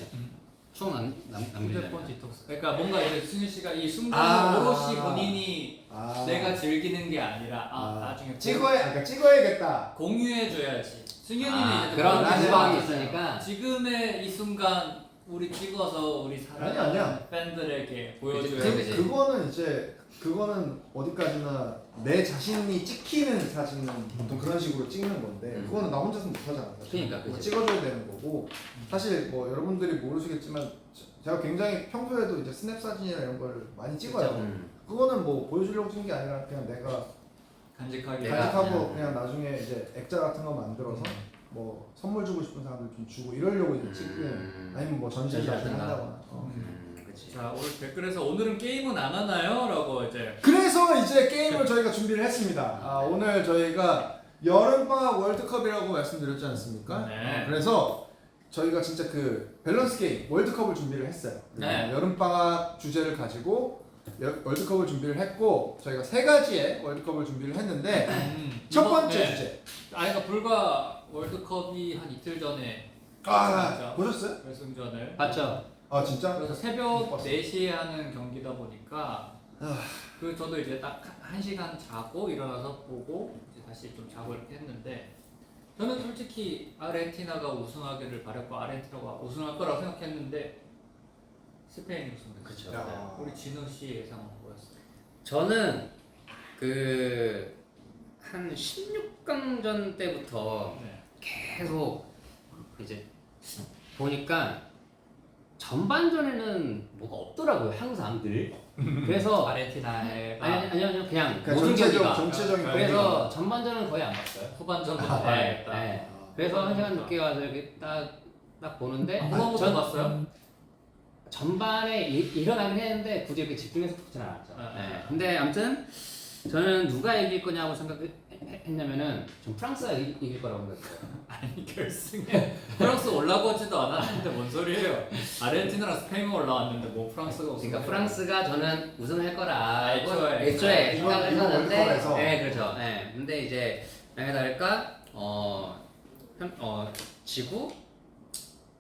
추억 남기려면. 휴대폰 디톡스. 그러니까 뭔가 이제 승윤 씨가 이 아. 순간을 오롯이 본인이 아. 내가 즐기는 게 아니라 나중에 찍어야겠다. 공유해 줘야지. 승윤이는 이제 그런 그런 기방이 생각이 있으니까. 지금의 이 순간 우리 찍어서 우리 사랑하는 아니야. 팬들에게 보여줘야 그치. 지 그거는 어디까지나 내 자신이 찍히는 사진은 보통 그런 식으로 찍는 건데 그거는 나 혼자서 못 하잖아. 그러니까, 그거 그치. 찍어줘야 되는 거고 사실 뭐 여러분들이 모르시겠지만 제가 굉장히 평소에도 이제 스냅 사진이나 이런 걸 많이 찍어요. 그거는 뭐 보여주려고 찍는 게 아니라 그냥 내가 간직하게. 간직하고 그냥 나중에 이제 액자 같은 거 만들어서 뭐 선물 주고 싶은 사람들 좀 주고 이러려고 이제 찍고 아니면 뭐 전시를 나중에 전시하든가. 한다거나. 그치. 자 오늘 댓글에서 오늘은 게임은 안 하나요? 라고 이제 그래서 이제 게임을 저희가 준비를 했습니다. 오늘 저희가 여름방학 월드컵이라고 말씀드렸지 않습니까? 네. 그래서 저희가 진짜 그 밸런스 게임 월드컵을 준비를 했어요. 네. 여름방학 주제를 가지고 월드컵을 준비를 했고 저희가 3가지의 월드컵을 준비를 했는데 첫 번째 네. 주제 그러니까 불과 월드컵이 한 이틀 전에 보셨어요? 결승전을 봤죠? 아 진짜? 그래서 새벽 4시에 하는 경기다 보니까 그 저도 이제 딱 1시간 자고 일어나서 보고 이제 다시 좀 자고 이렇게 했는데 저는 솔직히 아르헨티나가 우승하기를 바랬고 아르헨티나가 우승할 거라고 생각했는데 스페인이 우승했어요. 그쵸. 야. 우리 진우 씨 예상은 뭐였어요? 저는 그 한 16강전 때부터 네. 계속 이제 보니까 전반전에는 뭐가 없더라고요. 항상 늘. 그래서 아르헨티나의 아니요 그냥 그러니까 모든 경기가. 전체적인 그래서 전반전은 거의 안 봤어요. 후반전부터 네, 봐야겠다. 네. 그래서 한 시간 늦게 와서 이렇게 딱 보는데 후반부터 봤어요? 전반에 일어나긴 했는데 굳이 이렇게 집중해서 보진 않았죠. 네. 네. 근데 아무튼 저는 누가 이길 거냐고 생각했냐면은 전 프랑스가 이길 거라고 생각했어요. 아니 결승에 프랑스 올라가지도 않았는데 뭔 소리예요? 아르헨티나랑 스페인만 올라왔는데 뭐 프랑스가 우승? 그러니까 프랑스가 저는 우승할 거라 애초에 생각을 이번 했었는데, 월드컵에서. 네 그렇죠. 네. 근데 이제 만약에 다를까 지구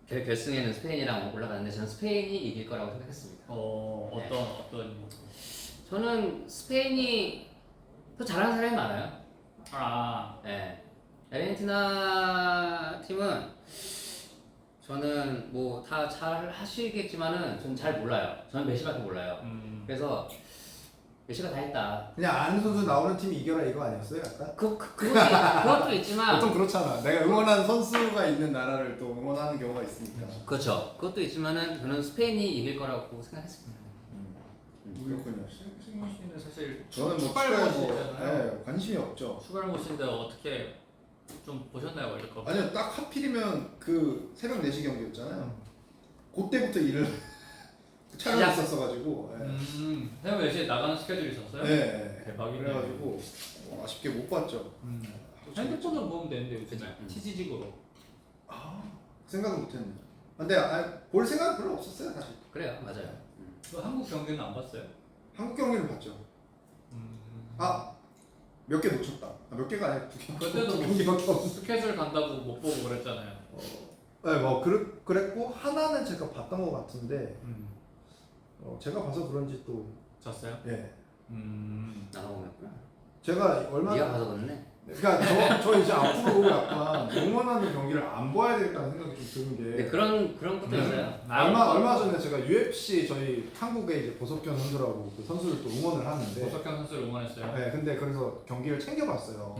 결승에는 스페인이랑 올라가는데 저는 스페인이 이길 거라고 생각했습니다. 어떤 저는 스페인이 더 잘하는 사람이 많아요. 아 네. 아르헨티나 팀은 저는 뭐 다 잘 하시겠지만은 저는 잘 몰라요. 저는 메시밖에 몰라요. 그래서 메시가 다 했다. 그냥 아는 선수 나오는 팀이 이겨라 이거 아니었어요? 약간? 그것도 있지만 보통 그렇잖아. 내가 응원하는 선수가 있는 나라를 또 응원하는 경우가 있으니까. 그렇죠. 그것도 있지만은 저는 스페인이 이길 거라고 생각했습니다. 그렇군요. 승민 씨는 사실 저는 뭐 축구할 축구에 곳이잖아요. 네, 관심이 없죠. 축구할 곳인데 어떻게 좀 보셨나요 월드컵? 아니요, 딱 하필이면 그 새벽 4시 경기였잖아요. 그때부터 일을 촬영을 했었어가지고. 네. 새벽 4시에 나가는 스케줄이 있었어요? 네. 대박이네. 그래가지고 아쉽게 못 봤죠. 핸드폰으로 보면 되는데 요즘에 그죠. 치지직으로. 생각은 못했네. 근데 볼 생각은 별로 없었어요 사실. 그래요, 맞아요. 그 한국 경기는 안 봤어요? 한국 경기를 봤죠. 몇 개 놓쳤다. 몇 개가 아니라 2개. 그때도 뭐 경기밖에 없어. 스케줄 간다고 못 보고 그랬잖아요. 네, 뭐 그랬고 하나는 제가 봤던 것 같은데 제가 봐서 그런지 또 졌어요? 예. 나가 보냈구나. 제가 얼마나 네가 봐서 그렇네. 그러니까 저 이제 앞으로 약간 응원하는 경기를 안 봐야 되겠다는 생각이 좀 드는 게 근데 그런 것도 있어요. 얼마 전에 제가 UFC 저희 한국의 이제 보석현 선수라고 그 선수를 또 응원을 하는데 보석현 선수를 응원했어요. 네, 근데 그래서 경기를 챙겨봤어요.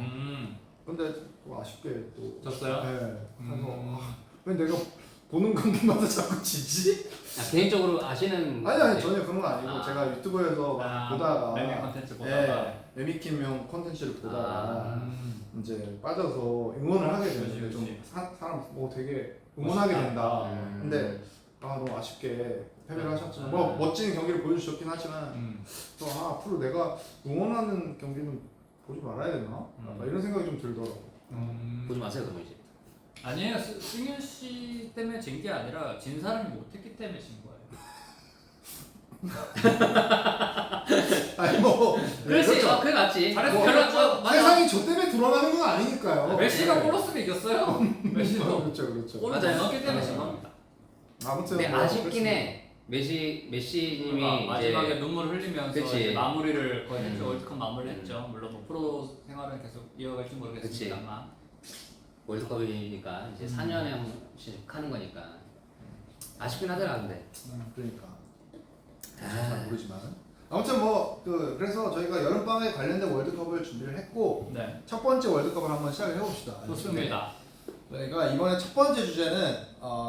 근데 또 아쉽게 또 졌어요? 네. 그래서 왜 내가 보는 경기마다 자꾸 지지? 개인적으로 아시는 아니 전혀 그런 건 아니고 제가 유튜브에서 막 보다가 매매 컨텐츠 보다가 네, 매미킴형 콘텐츠를 보다가 이제 빠져서 응원을 하게 되는데 그치. 좀 사람 뭐 되게 응원하게 된다. 음. 근데 너무 아쉽게 패배를 하셨지만 뭐 멋진 경기를 보여주셨긴 하지만 또 앞으로 내가 응원하는 경기는 보지 말아야 되나? 약간 이런 생각이 좀 들더라고. 보지 마세요, 그럼 이제. 아니에요. 승윤 씨 때문에 진 게 아니라 진 사람이 못했기 때문에 진 거예요. 아니 뭐 그렇지, 그렇죠. 그게 맞지. 잘했어, 뭐, 잘했어. 맞아. 세상이 저 때문에 돌아가는 건 아니니까요. 메시가 네. 골 넣었으면 이겼어요. 메시도 그렇죠. 골을 맞아요. 넣었기 때문에 진 겁니다. 아무튼 근데 뭐 아쉽긴 해. 메시님이 마지막에 이제 눈물 흘리면서 그치. 이제 마무리를 거의 했죠. 월드컵 마무리를 했죠. 물론 뭐 프로 생활은 계속 이어갈지 모르겠습니다만. 월드컵이니까 이제 4년에 한 번씩 하는 거니까 아쉽긴 하더라 근데. 그러니까 잘 모르지만 아무튼 뭐 그래서 저희가 여름방학에 관련된 월드컵을 준비를 했고 네, 첫 번째 월드컵을 한번 시작을 해봅시다. 좋습니다. 저희가 이번에 첫 번째 주제는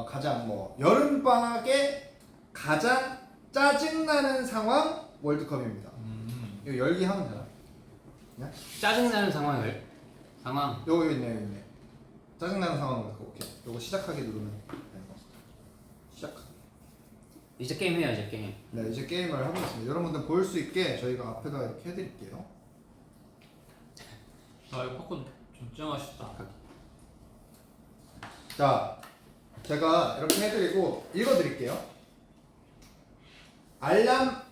가장 뭐 여름방학에 가장 짜증나는 상황 월드컵입니다. 이거 열기 하면 되나? 짜증나는 상황. 여기 있네. 짜증나는 상황 월드컵. 오케이. 요거 시작하기 누르면 되는 거. 시작. 이제 게임 해요 이제 게임. 네, 이제 게임을 하고 있습니다. 여러분들 볼 수 있게 저희가 앞에다 이렇게 해드릴게요. 아 이거 팝콘 진짜 맛있다. 자, 제가 이렇게 해드리고 읽어드릴게요. 알람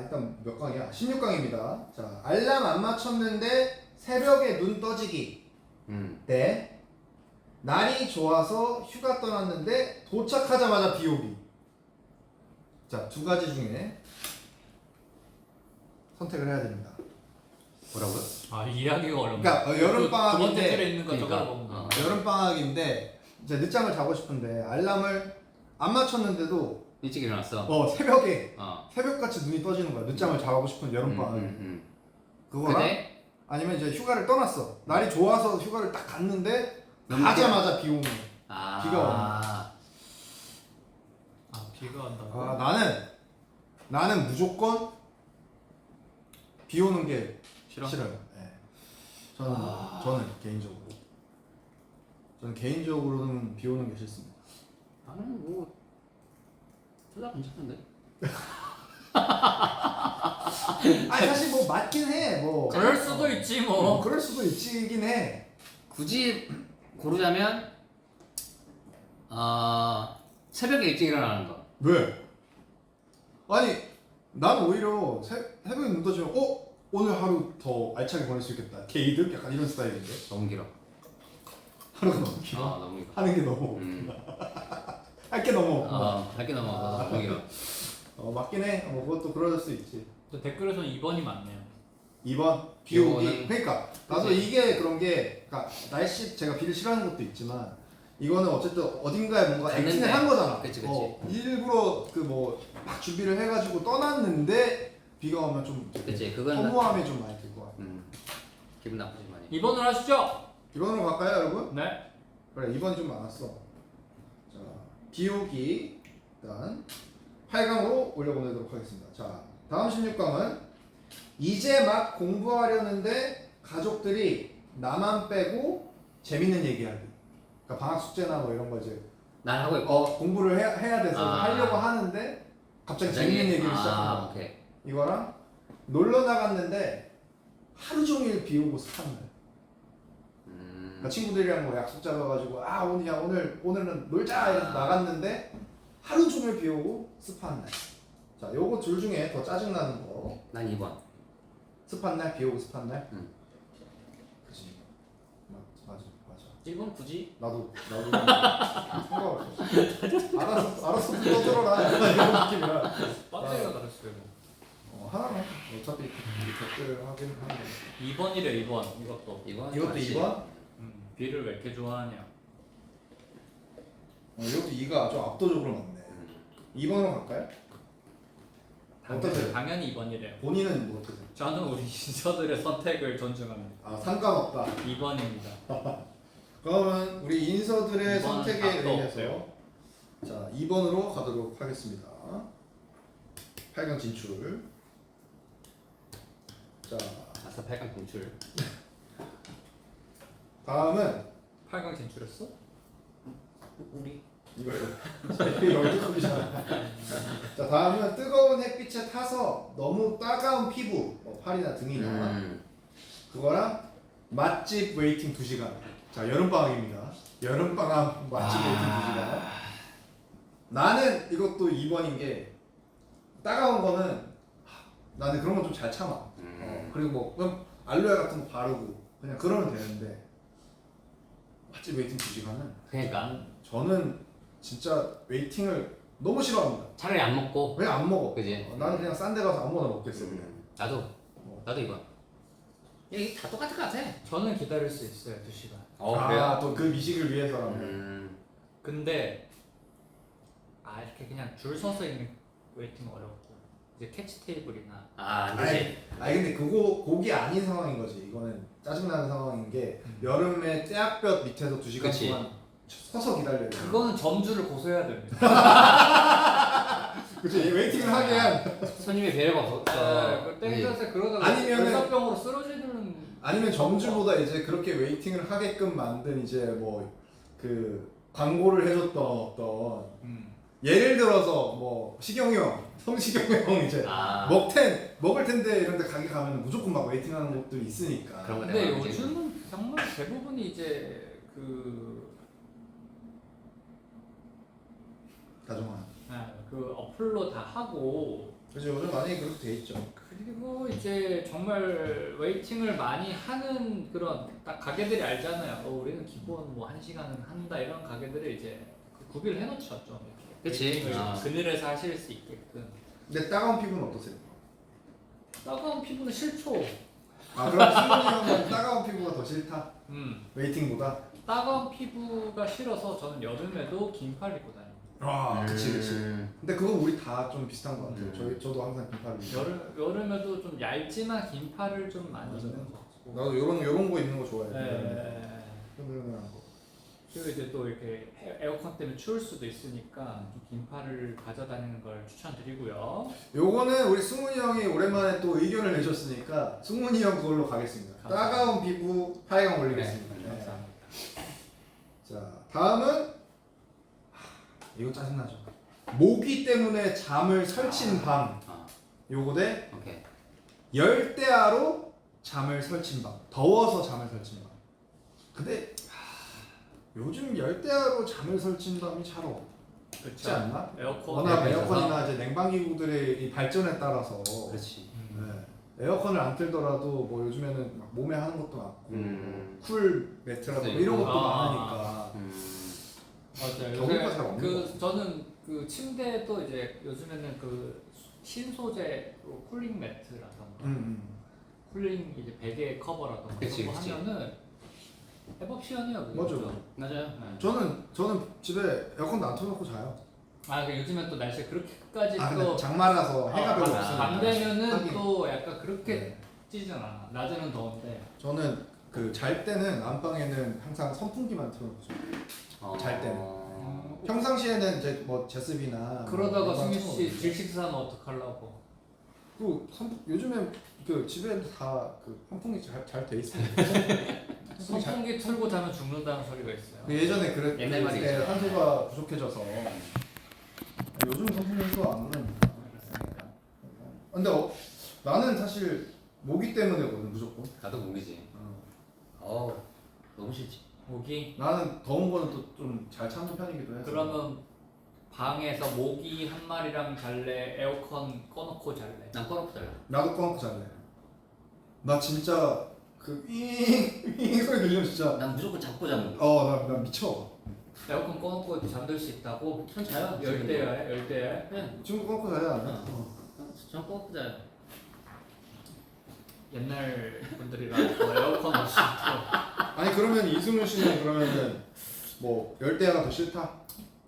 일단 몇 강이야? 16강입니다. 자, 알람 안 맞췄는데 새벽에 눈 떠지기 대 날이 좋아서 휴가 떠났는데 도착하자마자 비 오기. 자, 두 가지 중에 선택을 해야 됩니다. 뭐라고요? 아 이해하기가 어렵네. 그러니까 여름 두 번째 줄에 방학인데 있는 거 그러니까, 저걸 보면 어. 여름 방학인데 이제 늦잠을 자고 싶은데 알람을 안 맞췄는데도 일찍 일어났어. 새벽에 어. 새벽같이 눈이 떠지는 거야. 늦잠을 자고 싶은 여름 방학. 그거랑 근데 아니면 이제 휴가를 떠났어. 날이 좋아서 휴가를 딱 갔는데 너무 가자마자 비 오는 거야. 아. 비가 오는 아 비가 온다고. 나는 무조건 비 오는 게 싫어? 싫어요. 네. 저는 개인적으로는 비 오는 게 싫습니다. 나는 뭐 둘 다 괜찮은데. 아니 사실 뭐 맞긴 해. 뭐 그럴 수도 있지 뭐. 그럴 수도 있긴 해. 굳이 고르자면 새벽에 일찍 일어나는 거. 왜? 아니 난 오히려 새벽에 눈 떠지면 오늘 하루 더 알차게 보낼 수 있겠다. 개이득 약간 이런 스타일인데 너무 길어. 하루가 너무 길어. 너무 길어. 하는 게 너무 할 게 너무 없고. 할게 넘어가서 너무 길어. 맞긴 해. 그것도 그럴 수 있지. 또 댓글에서는 2번이 많네요. 2번 비 오기. 비오는- 그러니까 나도 이게 그런 게 그러니까 날씨 제가 비를 싫어하는 것도 있지만 이거는 어쨌든 어딘가에 뭔가 갔는데. 액팅을 한 거잖아. 그치. 일부러 그 뭐 막 준비를 해가지고 떠났는데 비가 오면 좀 그치, 그건 허무함이 좀 많이 들 것 같아. 기분 나쁘지 많이. 2번으로 하시죠. 2번으로 갈까요, 여러분? 네. 그래, 2번이 좀 많았어. 자, 비 오기 일단 8강으로 올려보내도록 하겠습니다. 자, 다음 16강은 이제 막 공부하려는데 가족들이 나만 빼고 재밌는 얘기하기. 그러니까 방학 숙제나 뭐 이런 거 이제 난 하고 있고. 공부를 해야 돼서 아. 하려고 하는데 갑자기 재밌는 얘기를 시작한다. 오케이. 이거랑 놀러 나갔는데 하루 종일 비 오고 습한 날. 그러니까 친구들이랑 뭐 약속 잡아가지고 오늘은 놀자 이래서 나갔는데 하루 종일 비 오고 습한 날. 자, 요거 둘 중에 더 짜증 나는 거. 난 2번. 습한 날, 비 오고 습한 날. 응. 그지. 맞아. 1번 굳이? 나도 상관없어. 알아서 떠들어라. 이런 느낌이라. 배터리가 다르어요. 하나만. 어차피 댓글 하긴 하는데. 2번이래 2번. 이것도. 이것도 맞지. 2번? 비를 왜 이렇게 좋아하냐? 이것도 2가 아주 압도적으로 많네. 2번으로 갈까요? 어떠세요? 당연히 2번이래요. 본인은 뭐 어떠세요? 저는 우리 인서들의 선택을 존중합니다. 상관없다. 2번입니다. 그러면 우리 인서들의 2번 선택에 답도 의해서 없어요. 자 2번으로 가도록 하겠습니다. 8강 진출. 자 아싸 8강 진출. 다음은 8강 진출했어? 우리 이거 월드컵이잖아. 자 다음은 뜨거운 햇빛에 타서 너무 따가운 피부, 팔이나 등이나 그거랑 맛집 웨이팅 2시간. 자 여름방학입니다. 여름방학 맛집 웨이팅 2시간. 나는 이것도 2번인 게 따가운 거는 나는 그런 건 좀 잘 참아. 그리고 뭐 그냥 알로에 같은 거 바르고 그냥 그러면 되는데 맛집 웨이팅 2시간은 그러니까 저는 진짜 웨이팅을 너무 싫어합니다. 차라리 안 먹고. 왜 안 먹어? 그지. 나는 그냥 싼 데 가서 아무거나 먹겠어. 나도 2번. 이게 다 똑같을 것 같아. 저는 기다릴 수 있어요 2시간. 또 그 미식을 위해서라면. 근데 이렇게 그냥 줄 서서 있는 웨이팅 어렵고 이제 캐치 테이블이나 안 아니, 되지. 근데 그게 아닌 상황인 거지. 이거는 짜증나는 상황인 게 여름에 떼약볕 밑에서 2시간 그치. 동안 서서 기다려야 돼. 그거는 점주를 고소해야 됩니다. 그치, 웨이팅을 하게 한. 손님의 배려가 없어. 그 땡볕에 그러다가 아니면은- 열사병으로 쓰러지는 아니면 점주보다 이제 그렇게 웨이팅을 하게끔 만든 이제 뭐 그 광고를 해줬던 어떤 예를 들어서 뭐 식용유 형, 성시경형 이제 먹을 텐데 이런 데 가게 가면 무조건 막 웨이팅하는 곳들이 있으니까. 그런 거 근데 내가 알지. 요즘은 정말 대부분이 이제 다정한. 그 어플로 다 하고 그죠, 요즘 많이 그렇게 돼 있죠. 그리고 이제 정말 웨이팅을 많이 하는 그런 딱 가게들이 알잖아요. 우리는 기본 뭐 1시간은 한다 이런 가게들을 이제 구비를 해놓죠 좀 이렇게. 그치. 웨이팅을 아. 그늘에서 하실 수 있게끔. 근데 따가운 피부는 어떠세요? 따가운 피부는 싫죠. 아 그럼 승훈이 형은 따가운 피부가 더 싫다? 웨이팅보다? 따가운 피부가 싫어서 저는 여름에도 긴팔 입고 다녀요. 아 그치. 음. 근데 그거 우리 다 좀 비슷한 것 같아요. 음. 저도 항상 긴팔 입고. 여름에도 좀 얇지만 긴팔을 좀 많이 맞아요. 입는 것 같고. 나도 요런 거 입는 거 좋아해. 네. 흐물흐물한 거. 그리고 이제 또 이렇게 에어컨 때문에 추울 수도 있으니까 좀 긴팔을 가져다니는 걸 추천드리고요. 요거는 우리 승훈이 형이 오랜만에 또 의견을 내줬으니까 승훈이 형 그걸로 가겠습니다. 감사합니다. 따가운 피부 8강 올리겠습니다. 네, 감사합니다. 자 다음은 이거 짜증나죠. 모기 때문에 잠을 설친 밤. 아, 요거 대 오케이. 열대야로 잠을 설친 밤. 더워서 잠을 설친 밤. 근데 요즘 열대야로 잠을 설친 밤이 잘 없지 그렇죠. 않나? 에어컨. 워낙 네, 에어컨이나 이제 냉방기구들의 이 발전에 따라서 그렇지. 네. 에어컨을 안 틀더라도 뭐 요즘에는 막 몸에 하는 것도 많고 쿨 매트라고 네. 이런 것도 아. 많으니까 맞아요. 겨울과 요새 잘 없는 것 같아요. 저는 그 침대도 이제 요즘에는 그 신소재로 쿨링 매트라던가 쿨링 이제 베개 커버라던가 그치, 이런 거 그치. 하면은 해법 시원해요. 그게 맞아. 좀. 맞아요. 네. 저는 집에 에어컨도 안 틀어놓고 자요. 아, 그 요즘엔 또 날씨가 그렇게까지 아 근데 또 장마라서 해가 별로 아, 없으니까. 밤 되면은 하긴. 또 약간 그렇게 네. 찌진 않아. 낮에는 더운데. 저는 그 잘 때는 안방에는 항상 선풍기만 틀어놓고 자요. 잘 때는. 평상시에는 이제 뭐 제습이나 그러다가 뭐 승희 일반 씨 틀어놓고 질식사는 어떡하려고? 요즘에 그 집에도 다 그 선풍기 잘 돼 있습니다. 선풍기 틀고 자면 죽는다는 소리가 있어요. 그 예전에 그랬 옛날 말이 때 있죠. 한소가 부족해져서 요즘 선풍기도 안 나니까. 그렇습니다. 근데 나는 사실 모기 때문에거든 무조건. 나도 모기지. 너무 싫지. 모기? 나는 더운 거는 또 좀 잘 참는 편이기도 해서. 그러면 방에서 모기 한 마리랑 잘래? 에어컨 꺼놓고 잘래? 난 꺼놓고 잘래. 나도 꺼놓고 잘래. 나 진짜 그윙 소리 들리면 진짜 난 무조건 잡고 자는 거. 나 미쳐. 에어컨 꺼놓고 잠들 수 있다고? 전 자요. 열대야에? 열대야에? 네. 지금도 꺼놓고 자야 안 해? 전 꺼놓고 자요. 옛날 분들이랑 뭐 에어컨 없이 또 아니 그러면 이승훈 씨는 그러면은 뭐 열대야가 더 싫다?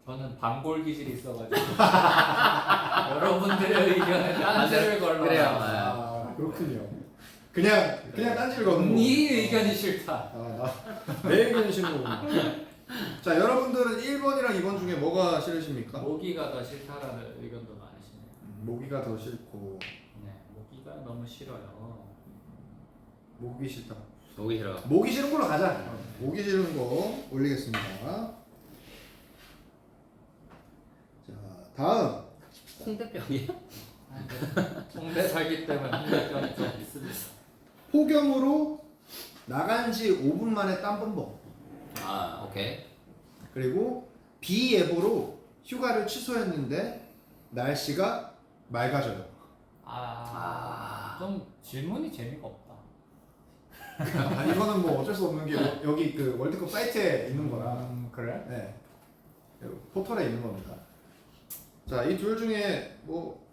저는 방골 기질이 있어가지고 여러분들의 의견에 딴지를 걸러. 그래요. 아 그렇군요. 그냥 딴지를 거는 거. 네 의견이 싫다. 내 의견이 싫은 거구나. 자 여러분들은 1번이랑 2번 중에 뭐가 싫으십니까? 모기가 더 싫다라는 의견도 많으시네요. 모기가 더 싫고 네, 모기가 너무 싫어요. 모기 싫다. 모기 싫어. 모기 싫은 걸로 가자. 모기 싫은 거 올리겠습니다. 자 다음 콩대병이야? 홍대 살기 때문에 홍대병이 좀 있습니다. 폭염으로 나간 지 5분 만에 땀범벅. 아, 오케이. 그리고 비예보로 휴가를 취소했는데 날씨가 맑아져요. 좀 질문이 재미가 없다. 아, 이거는 뭐 어쩔 수 없는 게 여기 그 월드컵 사이트에 있는 거라. 그래? 네. 포털에 있는 겁니다. 자, 이 둘 중에 뭐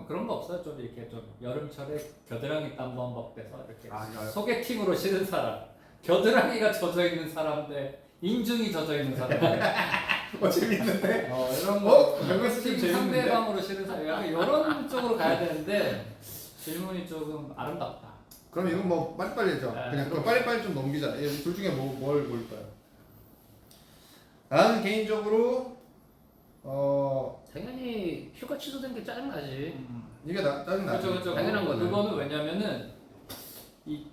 그런 거 없어요? 좀 이렇게 좀 여름철에 겨드랑이 땀범벅 돼서 이렇게 이거 소개팅으로 싫은 사람, 겨드랑이가 젖어 있는 사람 대 인중이 젖어 있는 사람. 재밌는데? 이런 거. 이거 스킬 팀 재밌는데? 상대방으로 싫은 사람. 약간 이런 쪽으로 가야 되는데 질문이 조금 아름답다. 그럼 이건 뭐 빨리빨리 해줘. 네, 그냥 그럼. 빨리빨리 좀 넘기자. 이 둘 중에 뭘 고를까요? 나는 개인적으로 당연히 휴가 취소된 게 짜증나지. 이게 짜증나. 그렇죠. 당연한 거는. 그거는 왜냐면은 이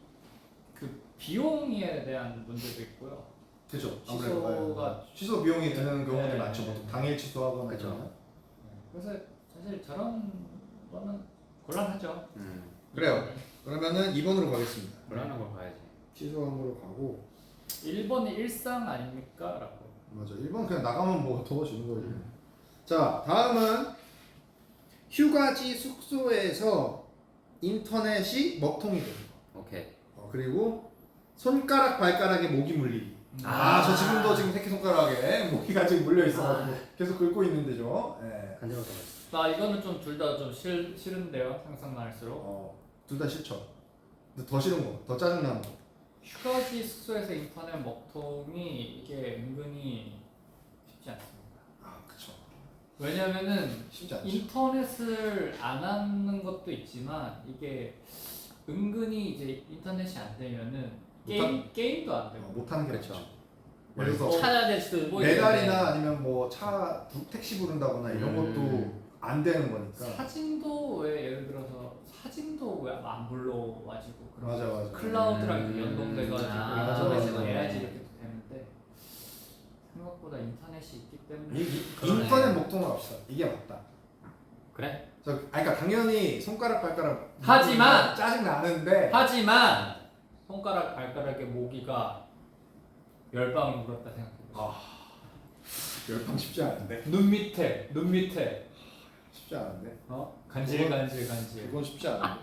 그 비용에 대한 문제도 있고요. 그죠. 취소가 취소 비용이 되는 경우들이 네. 많죠. 보통 당일 취소하거나 그죠. 그러면. 그래서 사실 저런 거는 곤란하죠. 그래요. 그러면은 2번으로 가겠습니다. 곤란한 걸 봐야지. 취소한 거로 가고 1번이 일상 아닙니까? 라고. 맞아. 1번 그냥 나가면 뭐 더워지는 거지. 자, 다음은 휴가지 숙소에서 인터넷이 먹통이 되는 거. 오케이. 그리고 손가락 발가락에 모기 물리기. 저 지금 새끼손가락에 모기가 지금 물려 있어가지고 계속 긁고 있는데죠. 예. 간지러워. 나 이거는 좀 둘 다 좀 싫은데요. 상상만 할수록. 둘 다 싫죠. 근데 더 싫은 거, 더 짜증나는 거. 휴가지 숙소에서 인터넷 먹통이 이게 은근히 쉽지 않습니다. 그쵸. 왜냐면은 쉽지 않죠. 인터넷을 안 하는 것도 있지만 이게 은근히 이제 인터넷이 안 되면은 게임도 안 되고. 못하는 게 그렇죠. 많죠. 예를 들어서 찾아야 될 수도 있고. 배달이나 아니면 뭐 택시 부른다거나 이런 것도 안 되는 거니까. 사진도 왜 예를 들어서 사진도 왜 안 불러가지고 그런 맞아. 클라우드랑 연동돼가지고 인터넷에서 맞아. 해야지 이렇게 되는데 생각보다 인터넷이 있기 때문에 인터넷 목통을 합시다. 이게 맞다. 그래? 그러니까 당연히 손가락 발가락 하지만 짜증 나는데 손가락 발가락에 모기가 열방울 물었다 생각해. 열방 쉽지 않은데. 눈 밑에 쉽지 않은데. 간질. 그건 쉽지 않은데.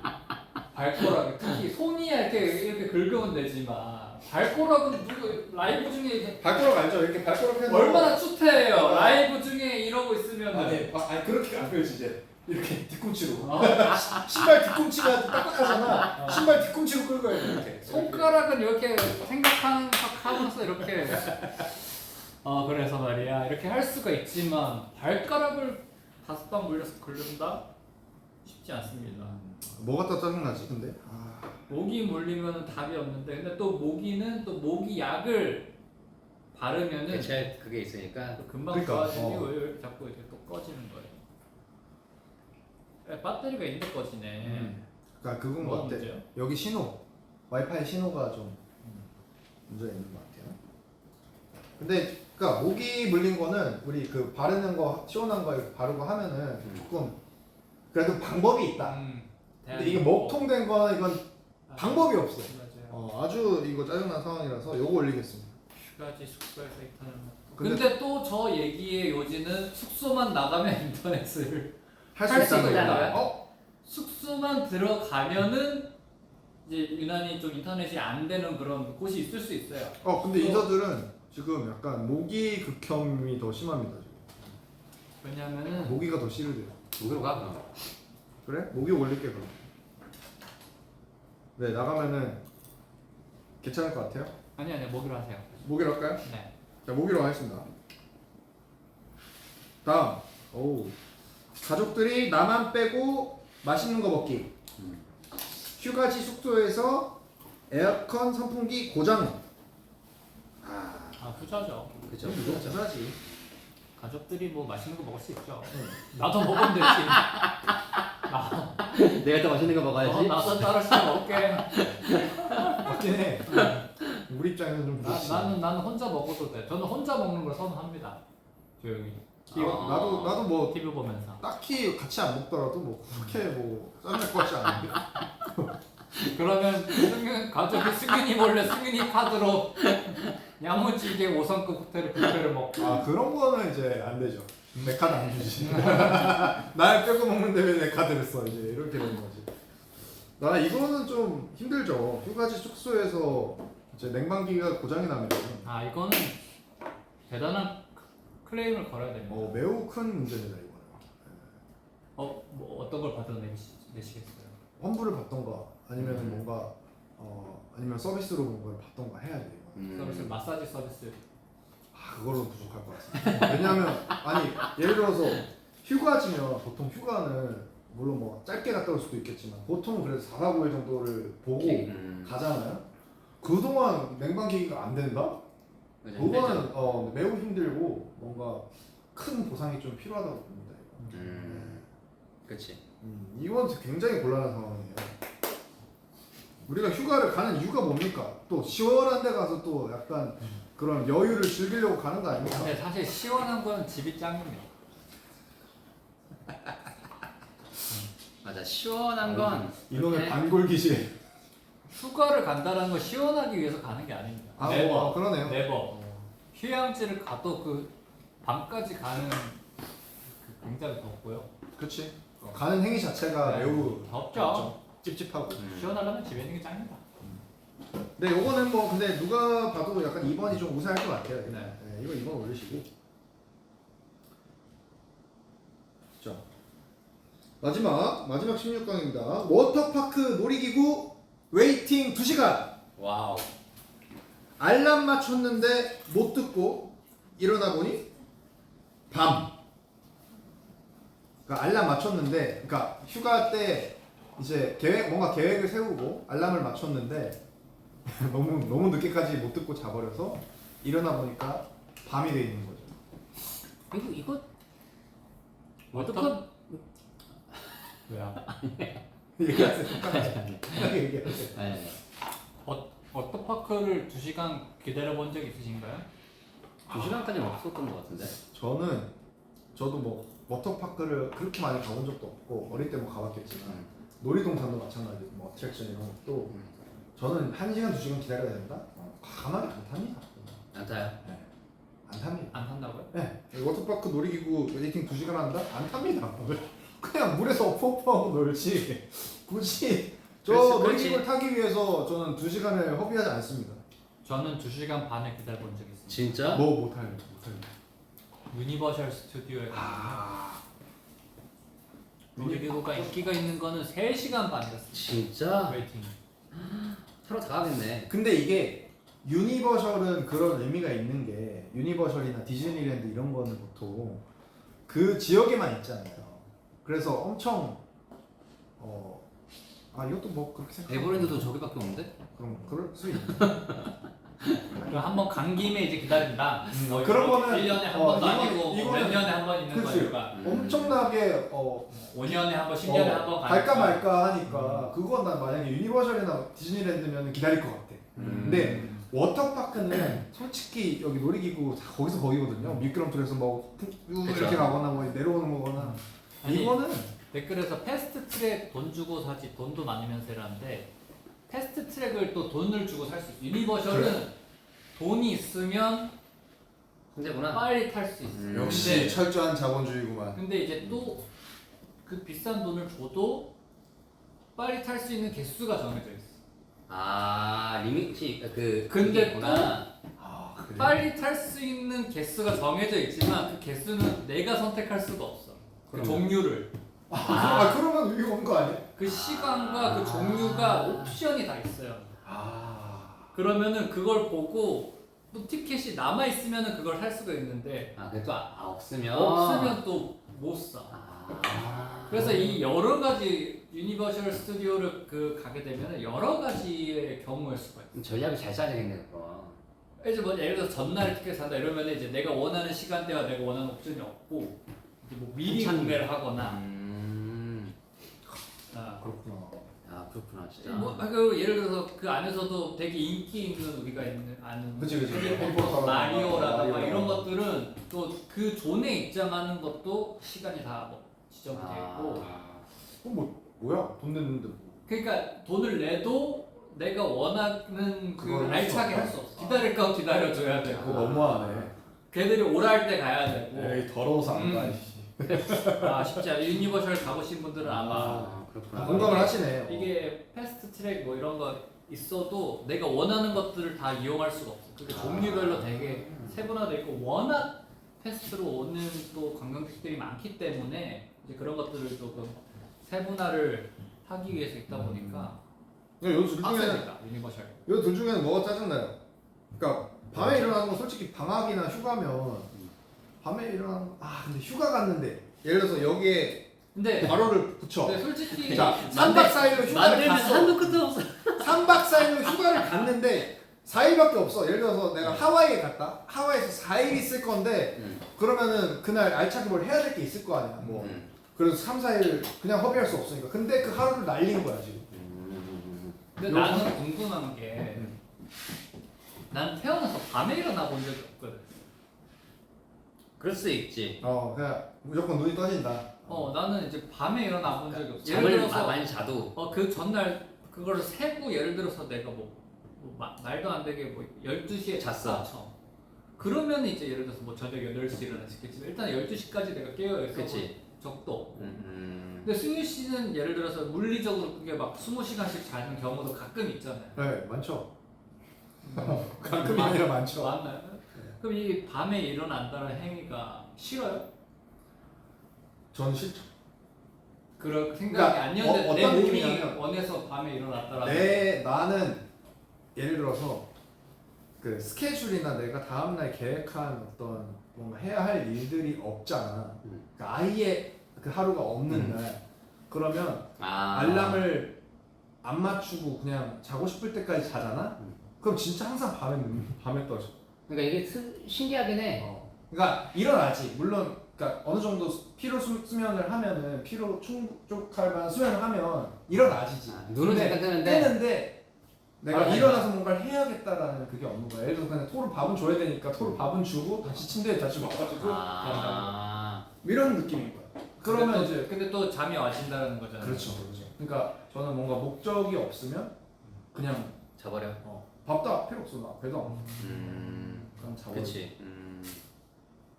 발가락에 특히 손이 이렇게 긁으면 되지만 발가락은 누구 라이브 중에 이렇게 발가락 알죠? 이렇게 발가락 펴서 얼마나 추태해요. 라이브 중에 이러고 있으면 아니 그렇게 안 펴지 이제 이렇게 뒤꿈치로. 신발 뒤꿈치가 딱딱하잖아. 신발 뒤꿈치로 긁어야 돼 이렇게. 손가락은 이렇게 생각하는 척 하면서 이렇게 그래서 말이야 이렇게 할 수가 있지만 발가락을 5방 물려서 긁는다? 쉽지 않습니다. 뭐가 더 짜증나지 근데? 모기 물리면 답이 없는데 근데 또 모기는 또 모기 약을 바르면은 대체 그게 있으니까. 또 금방 그러니까, 좋아지지 왜 자꾸 이렇게 또 꺼지는 거예요. 배터리가 있는데 꺼지네. 그러니까 그건 것 뭐가 같아. 문제요? 여기 신호, 와이파이 신호가 좀 문제가 있는 것 같아요. 근데 그러니까 모기 물린 거는 우리 그 바르는 거 시원한 거 이렇게 바르고 하면은 조금 그래도 방법이 있다. 근데 이게 먹통된 거는 이건 방법이 없어. 맞아요. 아주 이거 짜증난 상황이라서 요거 올리겠습니다. 휴가지 숙소에서 인터넷. 근데- 근데 또 저 얘기의 요지는 숙소만 나가면 인터넷을 할 할 수 수 있다는 있다는 거야. 숙소만 들어가면은 이제 유난히 좀 인터넷이 안 되는 그런 곳이 있을 수 있어요. 근데 이더들은 지금 약간 모기 극혐이 더 심합니다. 지금. 왜냐면은 모기가 더 싫으대요. 어디로 가 그럼? 그래? 모기 올릴게 그럼. 네 나가면은 괜찮을 것 같아요. 아니 먹이로 하세요. 모기로 할까요? 네. 자 모기로 하겠습니다. 다음 가족들이 나만 빼고 맛있는 거 먹기. 휴가지 숙소에서 에어컨 선풍기 고장. 후자죠. 그죠. 이거 부자지. 가족들이 뭐 맛있는 거 먹을 수 있죠. 나도 먹으면 되지. 내가 더 맛있는 거 먹어야지. 나도 따로 시켜 먹게. 맞긴 해. 우리 입장에서는 좀 그렇지. 나는 혼자 먹어도 돼. 저는 혼자 먹는 걸 선호합니다. 조용히. 나도 뭐 TV 보면서. 딱히 같이 안 먹더라도 뭐 그렇게 뭐 짜증날 것 같지 않은데. 그러면 가족이 승윤이 몰래 승윤이 카드로 야무지게 5성급 호텔을 뷔페를 먹고. 그런 거는 이제 안 되죠. 내 카드 안 주지. 날 빼고 먹는데 왜 내 카드를 써 이제 이렇게 되는 거지. 나 이거는 좀 힘들죠. 휴가지 숙소에서 이제 냉방기가 고장이 나면 이거는 대단한 클레임을 걸어야 됩니다. 매우 큰 문제입니다 이거는. 뭐 어떤 걸 받아내시겠어요? 환불을 받던가 아니면 뭔가 아니면 서비스로 뭔가를 받던가 해야 돼. 서비스 마사지 서비스. 그걸로 부족할 것 같습니다. 왜냐하면 예를 들어서 휴가지면 보통 휴가는 물론 뭐 짧게 갔다 올 수도 있겠지만 보통 그래도 4, 5일 정도를 보고 가잖아요. 그동안 냉방기기가 안 된다? 그거는 매우 힘들고 뭔가 큰 보상이 좀 필요하다고 봅니다. 그렇지. 이건 굉장히 곤란한 상황이에요. 우리가 휴가를 가는 이유가 뭡니까? 또 시원한 데 가서 또 약간 그런 여유를 즐기려고 가는 거 아닙니까? 근데 사실 시원한 건 집이 짱입니다. 맞아. 시원한 건 이놈의 그렇게 반골기질. 휴가를 간다는 건 시원하기 위해서 가는 게 아닙니다. 그러네요. 네버. 휴양지를 가도 그 밤까지 가는 굉장히 덥고요. 그렇지. 가는 행위 자체가 네. 매우 덥죠. 찝찝하고. 시원하려면 집에 있는 게 짱이다. 근데 요거는 뭐 근데 누가 봐도 약간 2번이 좀 우세할 것 같아요. 네. 네, 이거 2번 올리시고. 자 마지막 16강입니다. 워터파크 놀이기구 웨이팅 2시간. 와우. 알람 맞췄는데 못 듣고 일어나 보니 밤. 그러니까 알람 맞췄는데, 그러니까 휴가 때 이제 뭔가 계획을 세우고 알람을 맞췄는데 너무 늦게까지 못 듣고 자버려서 일어나 보니까 밤이 돼 있는 거죠. 이거 워터 왜요? 얘기하세요. 편하게 얘기하세요. 네. 워터파크를 2시간 기다려 본 적 있으신가요? 2시간까지는 없었던 것 같은데. 저도 뭐 워터파크를 그렇게 많이 가본 적도 없고 어릴 때 뭐 가봤겠지만 놀이동산도 마찬가지고 뭐 어트랙션 이런 것도 저는 1시간 2시간 기다려야 된다? 가만히 안 탑니다. 안 타요? 네. 안 탑니다. 안 탄다고요? 네. 워터파크 놀이기구 웨이팅 2시간 한다? 안 탑니다. 그냥 물에서 엎어하고 놀지. 굳이 저 그렇지. 놀이기구를 타기 위해서 저는 2시간을 허비하지 않습니다. 저는 2시간 반을 기다려 본 적 있습니다. 진짜? 뭐 못해요. 유니버셜 스튜디오에 갔는데 아. 놀이기구가 인기가 있는 거는 3시간 반이었어요. 진짜? 웨이팅. 하루 다 가겠네. 근데 이게 유니버셜은 그런 의미가 있는 게 유니버셜이나 디즈니랜드 이런 거는 보통 그 지역에만 있잖아요. 그래서 엄청 이것도 뭐 그렇게 생각. 에버랜드도 저기밖에 없는데? 그럼 그럴 수 있네. 그럼 한번 간 김에 이제 기다린다. 뭐 그런 이거 거는 1년에 한 번도 아니고 이거는 몇 년에 한 번 있는 그치. 거니까. 엄청나게 5년에 한 번, 10년에 한 번 갈까 말까 하니까 그건 난 만약에 유니버셜이나 디즈니랜드면 기다릴 것 같아. 근데 워터파크는 솔직히 여기 놀이기구 다 거기서 거기거든요. 미끄럼틀에서 뭐 이렇게 그쵸. 가거나 뭐 내려오는 거거나. 아니, 이거는 댓글에서 패스트 트랙 돈 주고 사지 돈도 많으면서 이라는데 패스트 트랙을 또 돈을 주고 살 수 있어. 유니버셜은 돈이 있으면 혼자구나. 빨리 탈 수 있어. 역시 철저한 자본주의구만. 근데 이제 또 그 비싼 돈을 줘도 빨리 탈 수 있는 개수가 정해져 있어. 아 리미트 근데 그게 있구나. 그래. 빨리 탈 수 있는 개수가 정해져 있지만 그 개수는 내가 선택할 수가 없어. 그 그러면? 종류를. 그러면 이거 온 거 아니야? 그 시간과 그 종류가 옵션이 다 있어요. 그러면은 그걸 보고 또 티켓이 남아 있으면은 그걸 살 수가 있는데 그게 또 없으면 없으면 또 못 사. 그래서 이 여러 가지 유니버셜 스튜디오를 가게 되면은 여러 가지의 경우일 수가 있어. 전략을 잘 짜야겠네 그거. 이제 뭐 예를 들어서 전날 티켓 산다 이러면 이제 내가 원하는 시간대와 내가 원하는 옵션이 없고 이제 뭐 미리 구매를 하거나. 그렇구나. 그렇구나 진짜. 그 예를 들어서 그 안에서도 되게 인기 있는 우리가 아는 그치. 해리포터, 마리오라든가 마리오. 이런 것들은 또 그 존에 입장하는 것도 시간이 다 뭐 지정이 돼 있고 그럼 뭐야? 돈 냈는데 뭐. 그러니까 돈을 내도 내가 원하는 그 그걸 알차게 할 수 없어. 기다릴 건 기다려줘야 그거 되고 너무하네. 걔들이 오라 할 때 가야 되고 에이 더러워서 안 가. 쉽지 않아. 유니버셜 가보신 분들은 아마 그렇구나. 공감을 하시네. 이게 패스트 트랙 뭐 이런 거 있어도 내가 원하는 것들을 다 이용할 수가 없어. 그게 종류별로 되게 세분화돼 있고 워낙 패스트로 오는 또 관광객들이 많기 때문에 이제 그런 것들을 조금 세분화를 하기 위해서 있다 보니까 요둘 중에는 빡세니까 유니버셜. 요둘 중에는 뭐가 짜증나요? 그러니까 밤에 일어나는 건 솔직히 방학이나 휴가면 밤에 일어나는 근데 휴가 갔는데 예를 들어서 여기에 근데 괄호를 붙여. 근데 솔직히 자, 3박 4일로 휴가를 만들면 갔어. 한도 끝도 없어. 3박 4일로 휴가를 갔는데 4일밖에 없어. 예를 들어서 내가 하와이에 갔다. 하와이에서 4일 있을 건데 그러면은 그날 알차게 뭘 해야 될 게 있을 거 아니야. 뭐 그래서 3, 4일 그냥 허비할 수 없으니까. 근데 그 하루를 날린 거야 지금. 근데 나는 궁금한 게 난 태어나서 밤에 일어나 본 적이 없거든. 그럴 수 있지. 그냥 무조건 눈이 떠진다. 나는 이제 밤에 일어나 본 적이 없어. 잠을 많이 자도. 그 전날 그거를 세고 예를 들어서 내가 말도 안 되게 12시에 잤어. 그러면 이제 예를 들어서 뭐 저녁 8시 일어나시겠지만 일단 12시까지 내가 깨어 있어. 그치. 적도 없고. 근데 승윤 씨는 예를 들어서 물리적으로 그게 막 20시간씩 자는 경우도 가끔 있잖아요. 네, 많죠. 가끔이 아니라 많죠. 맞나요? 그럼 이 밤에 일어난다는 행위가 싫어요? 전 싫죠. 그런 생각이 그러니까 아니었는데 어떤 내 몸이 느낌이냐면 원해서 밤에 일어났다라는. 나는 예를 들어서 그 스케줄이나 내가 다음날 계획한 어떤 뭔가 해야 할 일들이 없잖아. 그러니까 아예 그 하루가 없는 날. 그러면 알람을 안 맞추고 그냥 자고 싶을 때까지 자잖아. 그럼 진짜 항상 밤에 떠져. 그러니까 이게 신기하긴 해. 그러니까 일어나지. 물론 그러니까 어느 정도 피로 수면을 하면은 피로 충족할 만한 수면을 하면 일어나지지. 눈은 근데 잠깐 뜨는데 뜨는데 내가 아, 일어나서 뭔가를 해야겠다라는 그게 없는 거야. 예를 들어서 그냥 토로 밥은 줘야 되니까 토로 밥은 주고 다시 침대에 다시 와가지고 이런 느낌인 거야. 그러면 이제 근데 또 잠이 와진다는 거잖아요. 그렇죠. 그러니까 저는 뭔가 목적이 없으면 그냥 자버려. 밥도 필요 없어. 나 배도 안 고파. 그냥 자버려. 그렇지.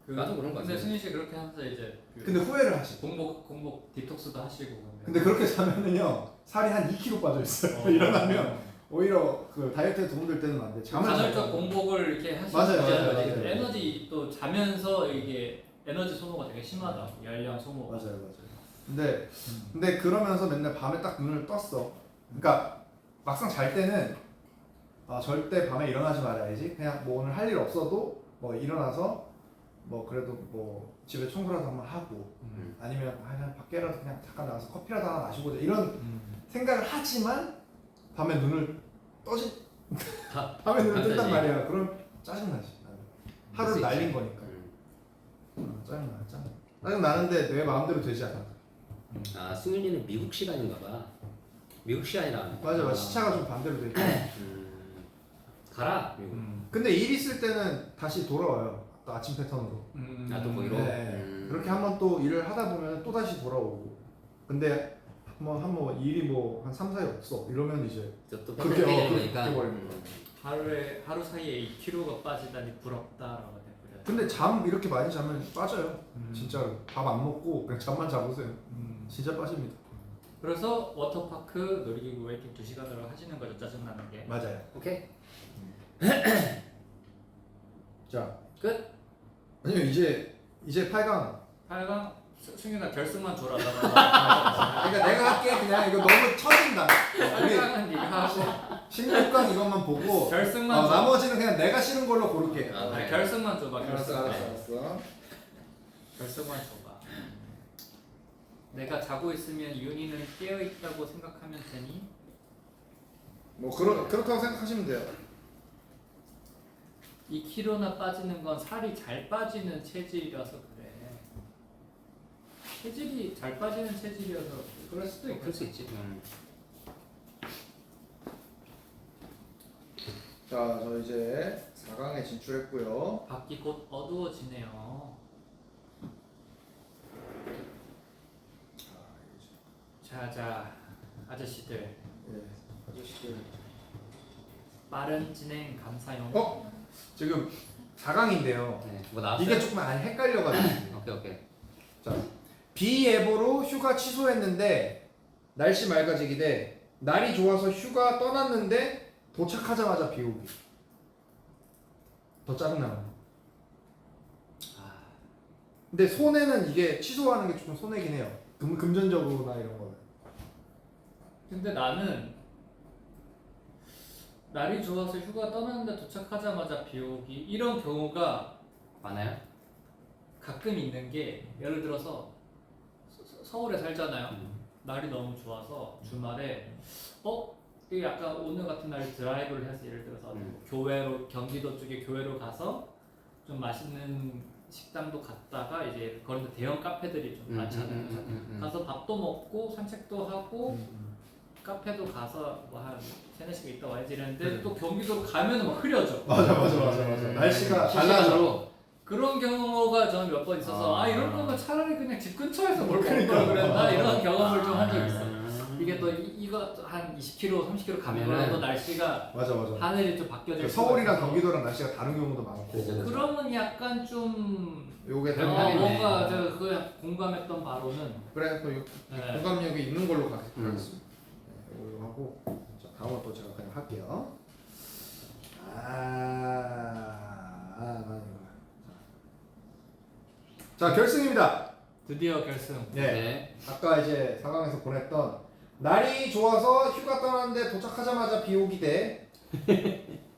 나도 그런 거 같아. 근데 승윤 씨 그렇게 하면서 이제 근데 후회를 하지. 공복 디톡스도 하시고. 근데 그렇게 자면은요 살이 한 2kg 빠져 있어요. 일어나면 오히려 그 다이어트에 도움될 때는 안 돼. 잠을 간헐적 자면. 공복을 이렇게 하시는 맞아요. 에너지 또 자면서 이게 에너지 소모가 되게 심하다고. 열량 소모. 맞아요. 근데 그러면서 맨날 밤에 딱 눈을 떴어. 그러니까 막상 잘 때는 절대 밤에 일어나지 말아야지. 그냥 뭐 오늘 할 일 없어도 뭐 일어나서 뭐 그래도 뭐 집에 청소라도 한번 하고 아니면 그냥 밖에라도 그냥 잠깐 나가서 커피라도 하나 마시고 이런 생각을 하지만 밤에 눈을 밤에 눈을 뜬단 말이야. 그럼 짜증나지. 하루를 날린 거니까. 짜증 나는데 내 마음대로 되지 않아. 승윤이는 미국 시간인가 봐. 미국 시간이라. 맞아. 시차가 좀 반대로 돼 있고. 가라 미국. 근데 일 있을 때는 다시 돌아와요. 또 아침 패턴으로. 나도 거기로. 네. 그렇게 한번 또 일을 하다 보면 또 다시 돌아오고. 근데 한번 일이 뭐 한 3, 4일 없어. 이러면 이제 또 그렇게 되니까. 하루 사이에 2kg가 빠지다니 부럽다라고 해버려요. 근데 잠 이렇게 많이 자면 빠져요. 진짜로. 밥 안 먹고 그냥 잠만 자보세요. 진짜 빠집니다. 그래서 워터파크 놀이기구 웨이팅 2시간으로 하시는 거죠. 짜증나는 게. 맞아요. 오케이. 자, 끝? 아니요 이제 8강. 8강 승윤아 결승만 줘라. 그러니까 내가 할게. 그냥 이거 너무 처진다. 우리 8강은 네가 하고 16강 이것만 보고 결승만 줘. 나머지는 그냥 내가 싫은 걸로 고를게. 네, 결승만 줘봐. 결승. 알았어. 결승만 줘봐. 내가 자고 있으면 윤희는 깨어 있다고 생각하면 되니? 뭐 그렇다고 생각하시면 돼요. 2kg나 빠지는 건 살이 잘 빠지는 체질이라서 그래. 체질이 잘 빠지는 체질이어서 그럴 수도 있고. 그럴 수 있지. 자, 저 이제 4강에 진출했고요. 밖이 곧 어두워지네요. 자, 아저씨들. 예, 아저씨들. 빠른 진행 감사용. 지금 4강인데요. 네. 뭐 나왔어요? 이게 조금 헷갈려가지고. 오케이. 자, 비예보로 휴가 취소했는데 날씨 맑아지기 대 날이 좋아서 휴가 떠났는데 도착하자마자 비 오기. 더 짜증나요. 근데 손해는 이게 취소하는 게 조금 손해긴 해요. 금전적으로나 이런 거는. 근데 나는 날이 좋아서 휴가 떠났는데 도착하자마자 비 오기 이런 경우가 많아요? 가끔 있는 게 예를 들어서 서울에 살잖아요. 날이 너무 좋아서 주말에 이게 약간 오늘 같은 날 드라이브를 해서 예를 들어서 교외로 경기도 쪽에 교외로 가서 좀 맛있는 식당도 갔다가 이제 거기서 대형 카페들이 좀 많잖아요. 가서 밥도 먹고 산책도 하고 카페도 가서 뭐 한 3-4시간 있다 와야지 이랬는데 또 경기도로 가면은 막 흐려져. 맞아. 날씨가 달라져. 그런 경우가 저는 몇 번 있어서 이럴 거면 차라리 그냥 집 근처에서 뭘 먹을 그러니까. 걸 그랬나 이런 경험을 좀 한 적이 있어. 이게 또 이거 한 20km, 30km 가면 또 날씨가 맞아. 하늘이 좀 바뀌어질 서울이랑 수가 있어서. 경기도랑 날씨가 다른 경우도 많고. 그러면 약간 좀 요게 그런 하긴 해. 뭔가 저 그냥 공감했던 바로는 그래 또 네. 공감력이 있는 걸로 가겠습니다. 네, 이걸로 하고 자, 다음은 또 제가 그냥 할게요. 맞네. 자 결승입니다. 드디어 결승. 네. 네. 아까 이제 4강에서 보냈던 날이 좋아서 휴가 떠나는데 도착하자마자 비 오기 대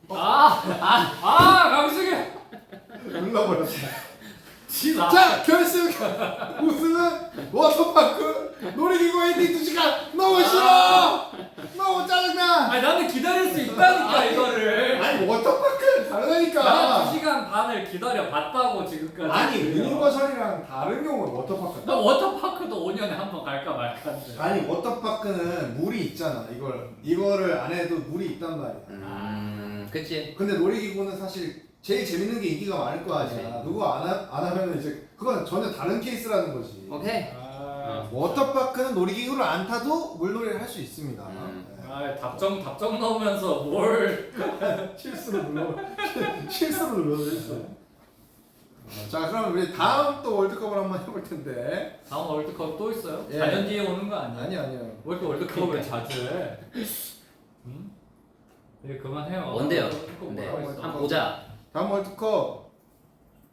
강승이. 눌러버렸어. 진짜. 자 결승 우승은 워터파크 놀이기구 엔딩 2시간 너무 싫어. 너무 짜증나. 아니 나는 기다릴 수 있다니까 이거를. 아니 워터파크는 다르다니까. 나 2시간 반을 기다려 봤다고 지금까지. 아니 유니버설이랑 다른 경우는 워터파크. 나 워터파크도 5년에 한 번 갈까 말까인데. 아니 워터파크는 물이 있잖아. 이거를 안 해도 물이 있단 말이야. 그치. 근데 놀이기구는 사실 제일 재밌는 게 인기가 많을 거 아니야. 누구 안 하면 이제 그건 전혀 다른 케이스라는 거지. 오케이. 워터파크는 놀이기구를 안 타도 물놀이를 할 수 있습니다. 네. 아 답정 넣으면서 뭘. 실수로 눌러서. 자 그럼 우리 다음 또 월드컵을 한번 해볼 텐데. 다음 월드컵 또 있어요? 예. 4년 뒤에 오는 거 아니야? 아니요. 왜 이렇게 월드컵을 자주 해? 응? 이제 그만해요. 뭔데요? 월드컵 네. 뭐라고 했어? 한번 보자. 다음 월드컵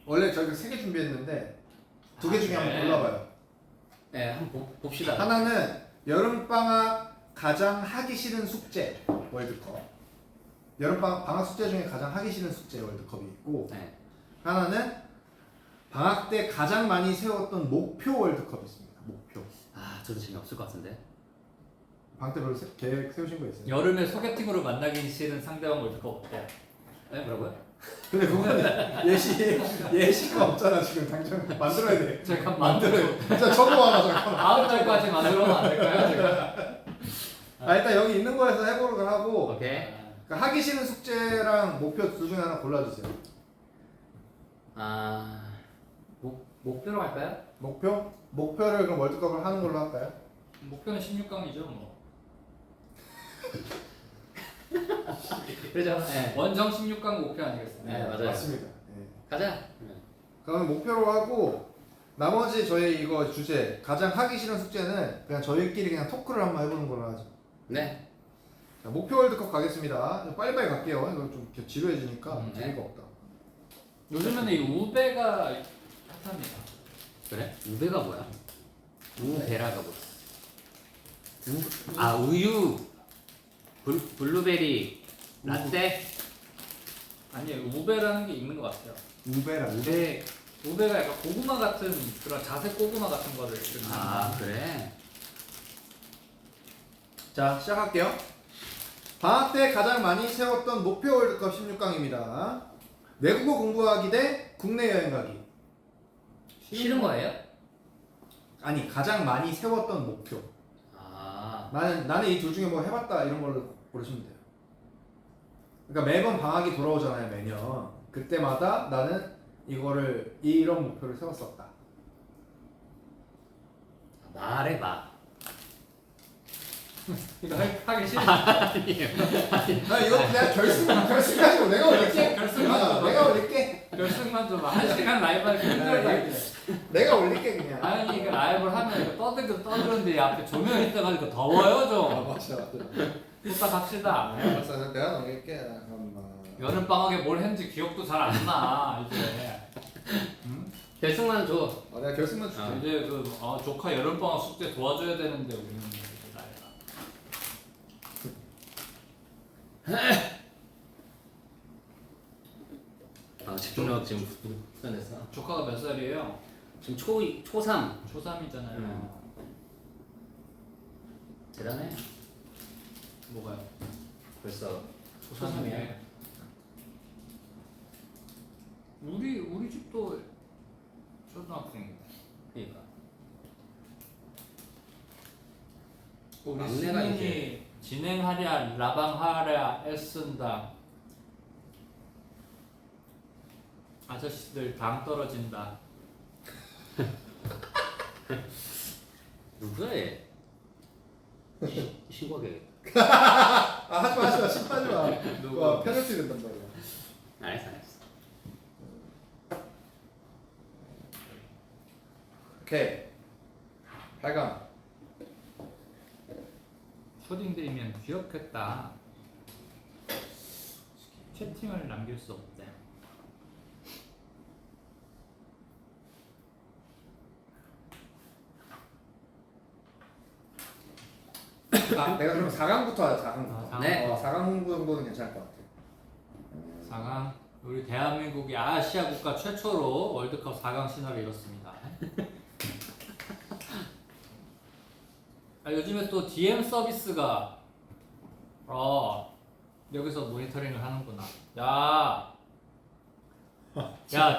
원래 저희가 3개 준비했는데 2개 중에 한번 네. 골라봐요. 네, 한번 봅시다. 하나는 여름방학 가장 하기 싫은 숙제 월드컵. 여름방학 숙제 중에 가장 하기 싫은 숙제 월드컵이 있고 네. 하나는 방학 때 가장 많이 세웠던 목표 월드컵이 있습니다. 목표. 저도 재미없을 것 같은데. 방학 때 별로 계획 세우신 거 있어요? 여름에 소개팅으로 만나기 싫은 상대방 월드컵 어때? 네, 뭐라고요? 근데 그거는 예시가 없잖아 지금 당장 만들어야 돼. 잠깐 만들어야 돼. 진짜 적어와라 잠깐만. 다음 달까지 만들어면 안 될까요? 제가? 일단 여기 있는 거에서 해보는 하고 오케이. 그러니까 하기 싫은 숙제랑 목표 둘 중에 하나 골라주세요. 목표로 갈까요? 목표를 그럼 월드컵을 하는 걸로 할까요? 목표는 16강이죠 뭐. 그러죠. 네. 원정 16강 목표 아니겠어요? 네, 맞아요. 맞습니다. 네. 가자. 그러면 목표로 하고 나머지 저희 이거 주제 가장 하기 싫은 숙제는 그냥 저희끼리 그냥 토크를 한번 해보는 걸로 하죠. 네. 자, 목표 월드컵 가겠습니다. 빨리빨리 갈게요. 이거 좀 이렇게 지루해지니까 네. 재미가 없다. 요즘에는 이 우베가 핫합니다. 그래? 우배가 뭐야? 우배라가 뭐야? 우유. 블루베리 라떼. 아니 우베라는 게 있는 것 같아요. 우베가 약간 고구마 같은 그런 자색 고구마 같은 거를 이렇게 그래. 자 시작할게요. 방학 때 가장 많이 세웠던 목표 월드컵 16강입니다. 외국어 공부하기 대 국내 여행 가기. 싫은 거예요? 아니 가장 많이 세웠던 목표. 나는 이 둘 중에 뭐 해봤다 이런 걸로 고르시면 돼요. 그러니까 매번 방학이 돌아오잖아요 매년. 그때마다 나는 이런 목표를 세웠었다. 말해봐. 이거 하기 싫어. 나 이거 그냥 결승까지 내가 올릴게. 내가 올릴게. 결승만 좀 1시간 라이브 하기 힘들다 이제. 내가 올릴게 그냥. 아니 이거 라이브를 하면 이거 떠들는데 앞에 조명이 있어가지고 더워요 좀. 맞아. 부탁합시다. 알았어 내가 넘길게. 잠깐만. 여름 방학에 뭘 했는지 기억도 잘 안 나 이제. 결승만 줘. 내가 결승만 줄게. 이제 조카 여름 방학 숙제 도와줘야 되는데 우리는 나이가. 집중력 지금 불편했어. 조카가 몇 살이에요? 지금 초3. 초3이잖아요. 대단해. 뭐가요? 벌써 초3이에요. 우리 집도 초등학생입니다. 그러니까. 우리 막내가 시민이 이제- 진행하랴 라방하랴 애쓴다. 아저씨들 당 떨어진다. 누구야 얘? 신고하게. 하지마 심하지마. 누구? 그거 페널티 된단 말이야. 알았어. 오케이. 8강. 초딩들이면 귀엽겠다. 채팅을 남길 수 없대. 내가 그럼 4강부터 하자. 4강부터. 네. 4강 정도는 괜찮을 것 같아. 4강 우리 대한민국이 아시아 국가 최초로 월드컵 4강 신화를 이뤘습니다. 요즘에 또 DM 서비스가 여기서 모니터링을 하는구나. 야,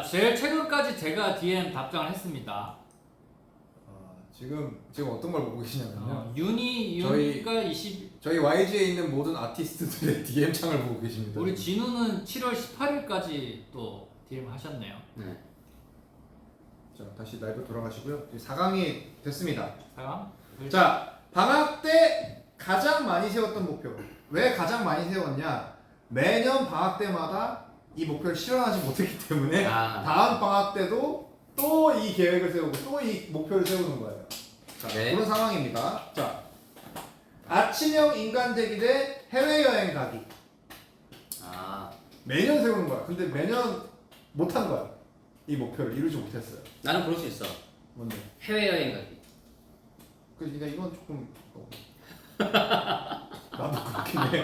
제일 최근까지 제가 DM 답장을 했습니다. 지금 어떤 걸 보고 계시냐면요. 유니가 20. 저희 YG에 있는 모든 아티스트들의 DM 창을 보고 계십니다. 우리 진우는 7월 18일까지 또 DM 하셨네요. 네. 자, 다시 라이브 돌아가시고요. 4강이 됐습니다. 4강? 자, 방학 때 가장 많이 세웠던 목표. 왜 가장 많이 세웠냐? 매년 방학 때마다 이 목표를 실현하지 못했기 때문에 다음 방학 때도 또 이 계획을 세우고 또 이 목표를 세우는 거예요. 자, 네. 그런 상황입니다. 자, 아침형 인간 되기 대 해외여행 가기. 매년 세우는 거야. 근데 매년 못한 거야. 이 목표를 이루지 못했어요. 나는 그럴 수 있어. 뭔데? 해외여행 가기. 그러니까 이건 조금 나도 그렇긴 해.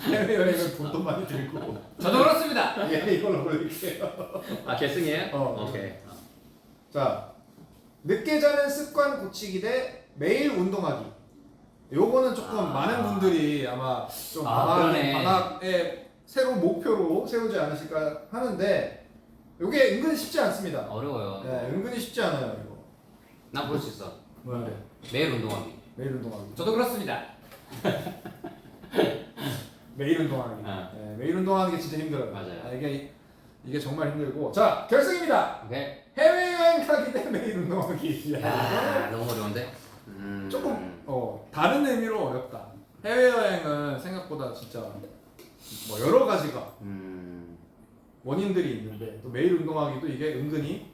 해외여행은 돈도 많이 들고. 저도 그렇습니다. 예, 이걸로 올릴게요. 결승이에요? 오케이. 오케이. 자, 늦게 자는 습관 고치기 대 매일 운동하기. 요거는 조금 많은 분들이 아마 좀 그러네. 방학에 새로운 목표로 세우지 않으실까 하는데 요게 은근히 쉽지 않습니다. 어려워요. 네, 은근히 쉽지 않아요 이거. 난 그럴 수 있어. 뭔데? 매일 운동하기. 매일 운동하기. 저도 그렇습니다. 매일 운동하기. 아. 네, 매일 운동하는 게 진짜 힘들어요. 맞아요. 이게 정말 힘들고. 자, 결승입니다. 오케이. 해외여행 가기 대 매일 운동하기. 야, 너무 어려운데? 조금 다른 의미로 어렵다. 해외여행은 생각보다 진짜 뭐 여러 가지가 원인들이 있는데 또 매일 운동하기도 이게 은근히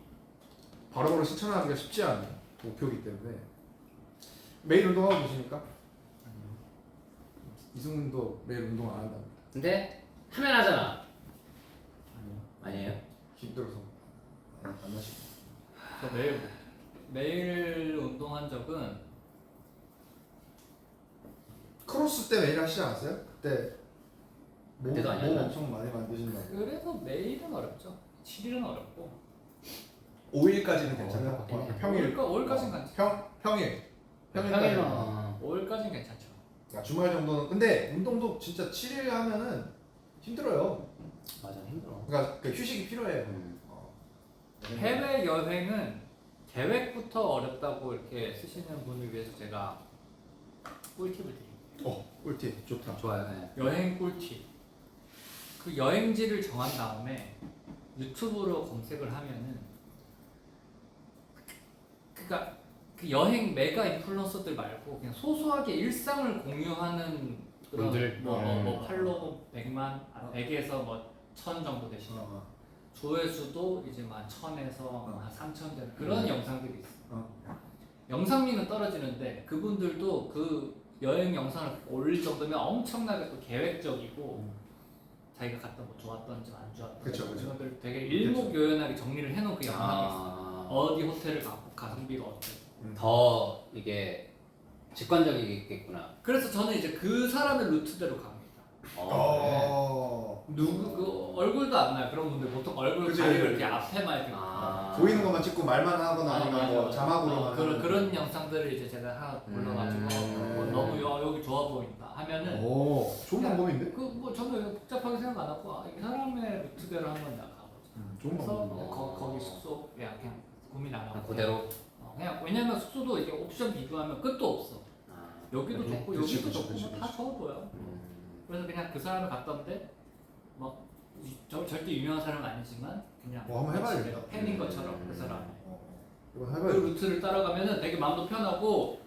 바로바로 실천하기가 쉽지 않은 목표이기 때문에 매일 운동하고 계십니까? 이승훈도 매일 운동 안 한답니다. 근데 하면 하잖아. 아니에요? 힘들어서 안 하시고. 저 매일 운동한 적은 크로스 때 매일 하시지 않았어요? 그때도 몸 아니었나? 엄청 많이 만드신다고. 그래서 매일은 어렵죠. 7일은 어렵고 5일까지는 괜찮아요? 평일. 5일까지는 괜찮죠. 평일. 평일은 5일까지는 괜찮죠. 주말 정도는. 근데 운동도 진짜 7일 하면은 힘들어요. 맞아, 힘들어. 그러니까 그 휴식이 필요해요. 해외 여행은 계획부터 어렵다고 이렇게 쓰시는 분을 위해서 제가 꿀팁을 드립니다. 꿀팁 좋다. 좋아요. 네. 여행 꿀팁. 그 여행지를 정한 다음에 유튜브로 검색을 하면은 그러니까 그 여행 메가 인플루언서들 말고 그냥 소소하게 일상을 공유하는 그런 분들? 뭐 팔로우 100만, 100에서 뭐 1000 정도 되시는 조회수도 이제 만 1000에서 한 3000 되는 그런 영상들이 있어요. 영상미는 떨어지는데 그분들도 그 여행 영상을 올릴 정도면 엄청나게 또 계획적이고 자기가 갔다 뭐 좋았던지 안 좋았던지 그쵸. 그런 것들 되게 일목요연하게 정리를 해놓은 그 영상이 있어요. 어디 호텔을 가고 가성비가 어떻고. 더 이게 직관적이겠구나. 그래서 저는 이제 그 사람의 루트대로 갑니다. 누구 그 얼굴도 안 나요. 그런 분들 보통 얼굴 그치, 가리고 그치. 이렇게 앞에만 이렇게 보이는 것만 찍고 말만 하거나 아니면 뭐 맞아. 자막으로만 그런 영상들을 이제 제가 하나 골라가지고 뭐 너무 여기 좋아 보인다 하면은 좋은 방법인데? 그 뭐 저는 복잡하게 생각 안 하고 이 사람의 루트대로 한번 내가 가보자. 좋은 그래서 방법인데. 거기 숙소 그냥 고민 안 하고 그대로. 그냥 왜냐면 숙소도 이게 옵션 비교하면 끝도 없어. 여기도 그러네. 좋고 그치, 여기도 그치, 좋고 그치, 뭐다 그치. 좋아 보여. 그래서 그냥 그 사람을 갔던데 뭐 절대 유명한 사람은 아니지만 그냥 뭐 한번 해봐야겠다. 팬인 것처럼 그 사람 이건 그 해봐야겠다. 루트를 따라가면은 되게 마음도 편하고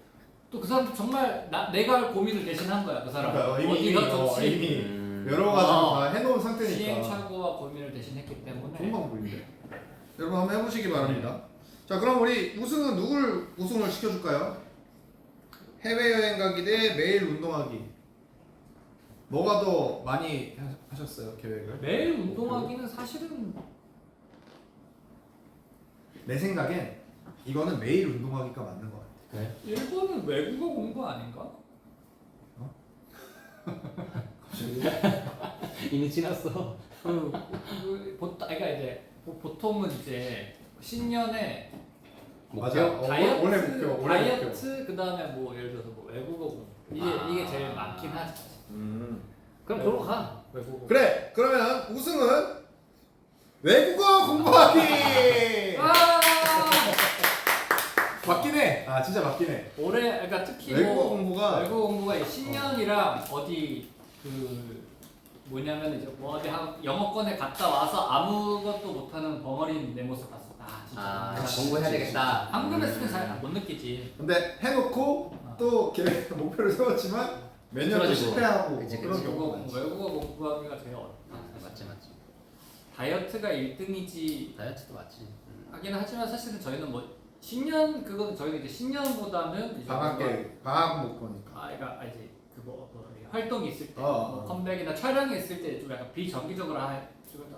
또 그 사람도 정말 내가 할 고민을 대신한 거야 그 사람. 그러니까 어디가 좋지 이미 여러 가지 다 해놓은 상태니까 시행착오와 고민을 대신했기 때문에 좋은 방법인데. 여러분 한번 해보시기 바랍니다. 자 그럼 우리 우승은 누굴 우승을 시켜줄까요? 해외여행 가기 대 매일 운동하기. 뭐가 더 많이 하셨어요 계획을? 매일 운동하기는 사실은 내 생각엔 이거는 매일 운동하기가 맞는 것 같아. 그래? 일본은 외국어 공부 아닌가? 이미 지났어. 그러니까 이제 보통은 이제 신년에 맞아. 다이어트, 올해 목표. 올해 목표. 다이어트 그다음에 뭐 예를 들어서 뭐 외국어 공부 이게 제일 많긴 하지. 그럼 그걸로 가. 외국어. 그래. 그러면 우승은 외국어 공부하기. 맞긴 해. 아 진짜 맞긴 해. 올해 그러니까 특히 외국어 뭐 공부가 외국어 공부가 이 신년이랑 어디 뭐냐면 이제 뭐 어디 영어권에 갔다 와서 아무것도 못하는 벙어리인 내 모습 봤어. 진짜. 공부해야 되겠다. 한글 했으면 잘 못 느끼지. 근데 해놓고 또 계획 목표를 세웠지만 매년 또 틀어지고. 실패하고 그치, 그런 그치. 경우가 많지. 외국어 공부하기가 제일 어렵다. 맞지. 다이어트가 1등이지 다이어트도 맞지. 하긴 하지만 사실은 저희는 뭐 신년 그건 저희는 이제 신년보다는 이제 방학 계획, 방학 목표니까. 그러니까 이제 그뭐 활동이 있을 때, 어. 뭐 컴백이나 촬영이 있을 때 좀 약간 비정기적으로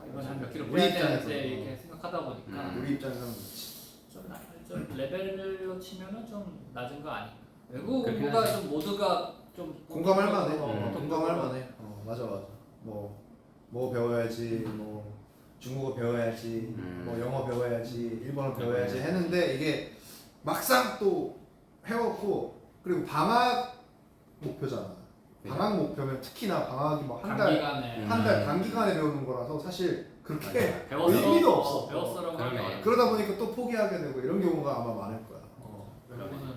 이번 한몇 킬로 우리 빼야 입장에서. 되는데 이렇게 생각하다 보니까 우리 입장에서는 그렇지. 좀 레벨로 치면은 좀 낮은 거 아닌가. 외국 그렇긴 공부가 하지. 좀 모두가 좀 공감할 만해. 어떤 공감할 거를 만해. 맞아. 뭐 배워야지, 뭐 중국어 배워야지, 뭐 영어 배워야지, 일본어 배워야지 했는데 이게 막상 또 해왔고 그리고 방학 목표잖아. 방학 목표면 특히나 방학이 뭐 한 달 단기간에 단기간에 배우는 거라서 사실 그렇게 배웠어. 의미도 없어. 배웠어라고 그러네. 하면 그러다 보니까 또 포기하게 되고 이런 경우가 아마 많을 거야. 그러면은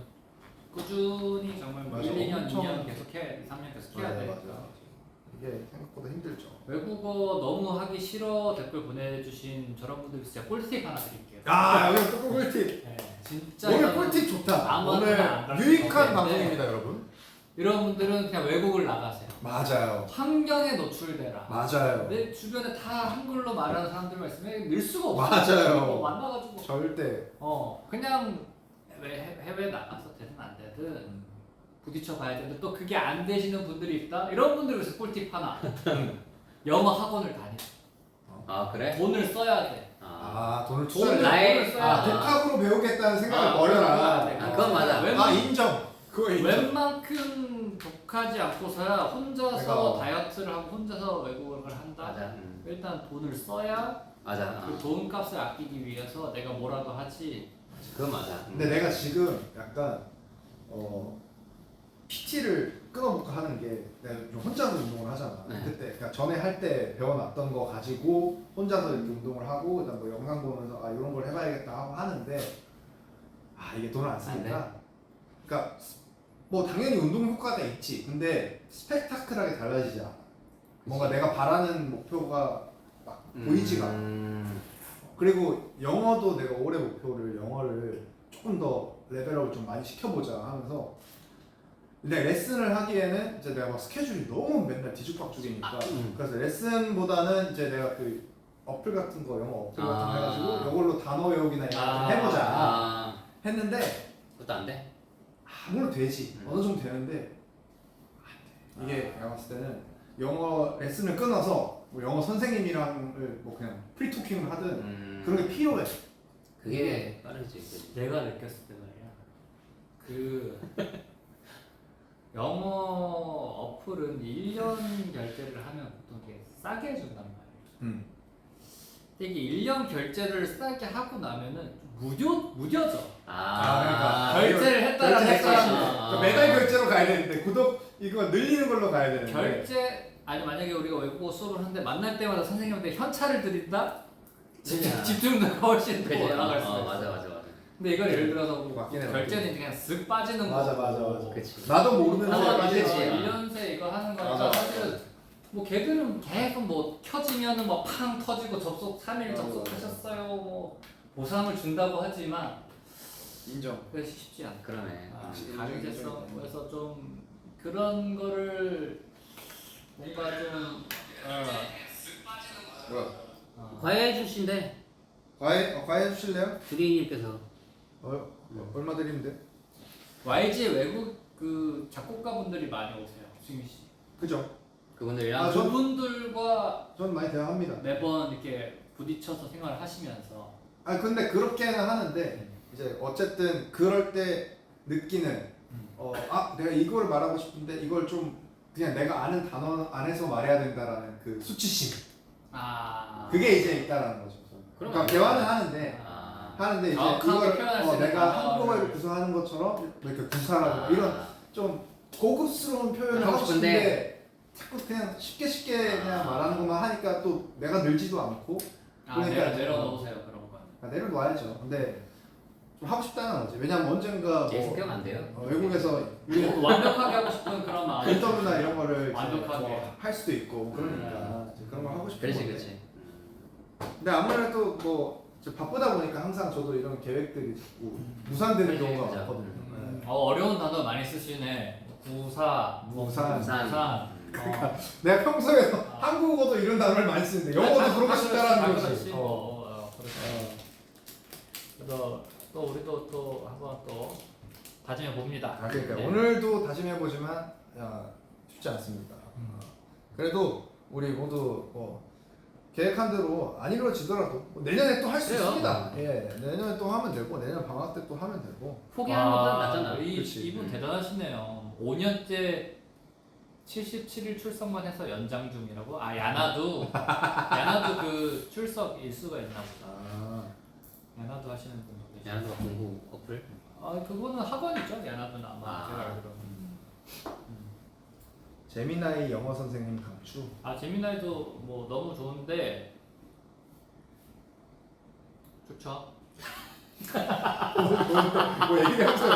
꾸준히 정말 뭐 맞아. 1, 2년, 엄청- 2년 계속 해, 3년 계속 해야 돼. 이게 생각보다 힘들죠. 외국어 너무 하기 싫어 댓글 보내주신 저런 분들 진짜 꿀팁 하나 드릴게요. 아 여기 또 꿀팁. 네, 진짜 오늘 이거는 꿀팁 좋다. 아무나 오늘 안 가르칠 유익한 수 없는데 방송입니다, 여러분. 이런 분들은 그냥 외국을 나가세요. 맞아요. 환경에 노출되라. 맞아요. 내 주변에 다 한글로 말하는 사람들만 있으면 늘 수가 없어. 맞아요. 뭐 만나가지고 절대. 그냥 해외 나가서 되든 안 되든 부딪혀 봐야 되는데 또 그게 안 되시는 분들이 있다. 이런 분들 위해서 꿀팁 하나. 영어 학원을 다니. 아 그래? 돈을 써야 돼. 돈을 돈을 나의- 써야 돼. 독학으로 배우겠다는 생각을 그래야 버려라. 돼. 그건 맞아. 인정. 그거 인정. 웬만큼 독하지 않고서야 혼자서 내가- 다이어트를 하고 혼자서 외국어를 한다. 맞아. 일단 돈을 써야 맞아. 그 돈값을 아끼기 위해서 내가 뭐라도 하지. 그건 맞아. 근데 내가 지금 약간 PT를 끊어볼까 하는 게 내가 좀 혼자서 운동을 하잖아. 네. 그때 그러니까 전에 할 때 배워놨던 거 가지고 혼자서 이렇게 운동을 하고 그다음 뭐 영상 보면서 이런 걸 해봐야겠다 하고 하는데 이게 돈을 안 쓰니까 그러니까 뭐 당연히 운동 효과가 있지. 근데 스펙타클하게 달라지지 않아. 뭔가 내가 바라는 목표가 막 보이지가 않아. 그리고 영어도 내가 올해 목표를 영어를 조금 더 레벨업을 좀 많이 시켜보자 하면서 근데 레슨을 하기에는 이제 내가 막 스케줄이 너무 맨날 뒤죽박죽이니까 그래서 레슨보다는 이제 내가 그 어플 같은 거 영어 어플 같은 거 해가지고 이걸로 단어 외우기나 이런 거 좀 해보자 했는데 그것도 안 돼? 물론 되지 어느 정도 되는데 안 돼. 이게 내가 봤을 때는 영어 레슨을 끊어서 뭐 영어 선생님이랑을 뭐 그냥 프리토킹을 하든 그런 게 필요해. 그게 빠르지. 내가 느꼈을 때 말이야. 그 영어 어플은 1년 결제를 하면 보통 이게 싸게 해준단 말이야. 근데 이게 1년 결제를 싸게 하고 나면은 무뎌져. 그러니까 결제를 했다는 그러니까 매달 결제로 가야 되는데 구독 이거 늘리는 걸로 가야 되는데 결제 아니 만약에 우리가 외국어 수업을 하는데 만날 때마다 선생님한테 현찰을 드린다? 집중도가 훨씬 더 그지? 올라갈 수가 있어. 맞아. 근데 이걸 예를 들어서 뭐 맞긴 해, 결제는 그냥 쓱 빠지는 맞아. 거고. 그치. 나도 모르는 그치. 사이에 1년새 이거 하는 거니까 맞아. 사실은 뭐 걔들은 계속 뭐 켜지면은 뭐 팡 터지고 접속 3일 맞아. 접속하셨어요 뭐 보상을 준다고 하지만 인정. 그게 쉽지 않아. 그러네. 강제성 그래서 좀 그런 거를 뭔가 좀 뭐야? 과외해 주신대. 과외 해주실래요? 주리님께서. 얼마 드리는데? YG 외국 그 작곡가분들이 많이 오세요, 승희 씨. 그죠? 그분들이랑 그분들과 전 많이 대화합니다. 매번 이렇게 부딪혀서 생활을 하시면서. 아 근데 그렇게는 하는데 이제 어쨌든 그럴 때 느끼는 내가 이걸 말하고 싶은데 이걸 좀 그냥 내가 아는 단어 안에서 말해야 된다라는 그 수치심. 그게 이제 있다라는 거죠. 그러니까 대화는 하는데 이제 정확하게 표현할 수 이걸 있는 내가 단어를. 한국어를 구사하는 것처럼 이렇게 구사라든가 이런 좀 고급스러운 표현을 하고 하고 싶은데 자꾸 그냥 쉽게 그냥 말하는 것만 하니까 또 내가 늘지도 않고 그러니까 내려놓으세요 그런 건. 내려놓아야죠. 근데 좀 하고 싶다는 거지. 왜냐면 언젠가 제 뭐 성격 안 돼요. 외국에서 우리 완벽하게 하고 싶은 그런 마음. 인터뷰나 이런 거를 이제 완벽하게. 뭐 할 수도 있고 그러니까 이제 그런 걸 하고 싶은 그렇지 건데. 그렇지. 근데 아무래도 뭐 바쁘다 보니까 항상 저도 이런 계획들이 자꾸 무산되는 그렇지, 경우가 그렇죠. 많거든요. 네. 어려운 단어 많이 쓰시네. 부산. 그러니까 내가 평소에 한국어도 이런 단어를 많이 쓰는데 영어도 그러고 싶다라는 거지. 그렇죠. 그래서 또 우리도 또 한번 또 다짐해 봅니다. 그러니까 네. 오늘도 다짐해 보지만 쉽지 않습니다. 그래도 우리 모두 계획한 대로 안 이루어지더라도 내년에 또 할 수 그래요. 있습니다. 예, 내년에 또 하면 되고 내년 방학 때 또 하면 되고. 포기하는 것보다 낫잖아. 그치. 이분 대단하시네요. 5년째 77일 출석만 해서 연장 중이라고? 야나도 그 출석 일수가 있나 보다. 야나도 하시는 분. 야나도 공부 어플? 그거는 학원이죠. 야나도는 아마 제가 알기로는. 재미나이 영어 선생님 강추. 재미나이도 뭐 너무 좋은데 좋죠. 뭐 얘기를 하세요.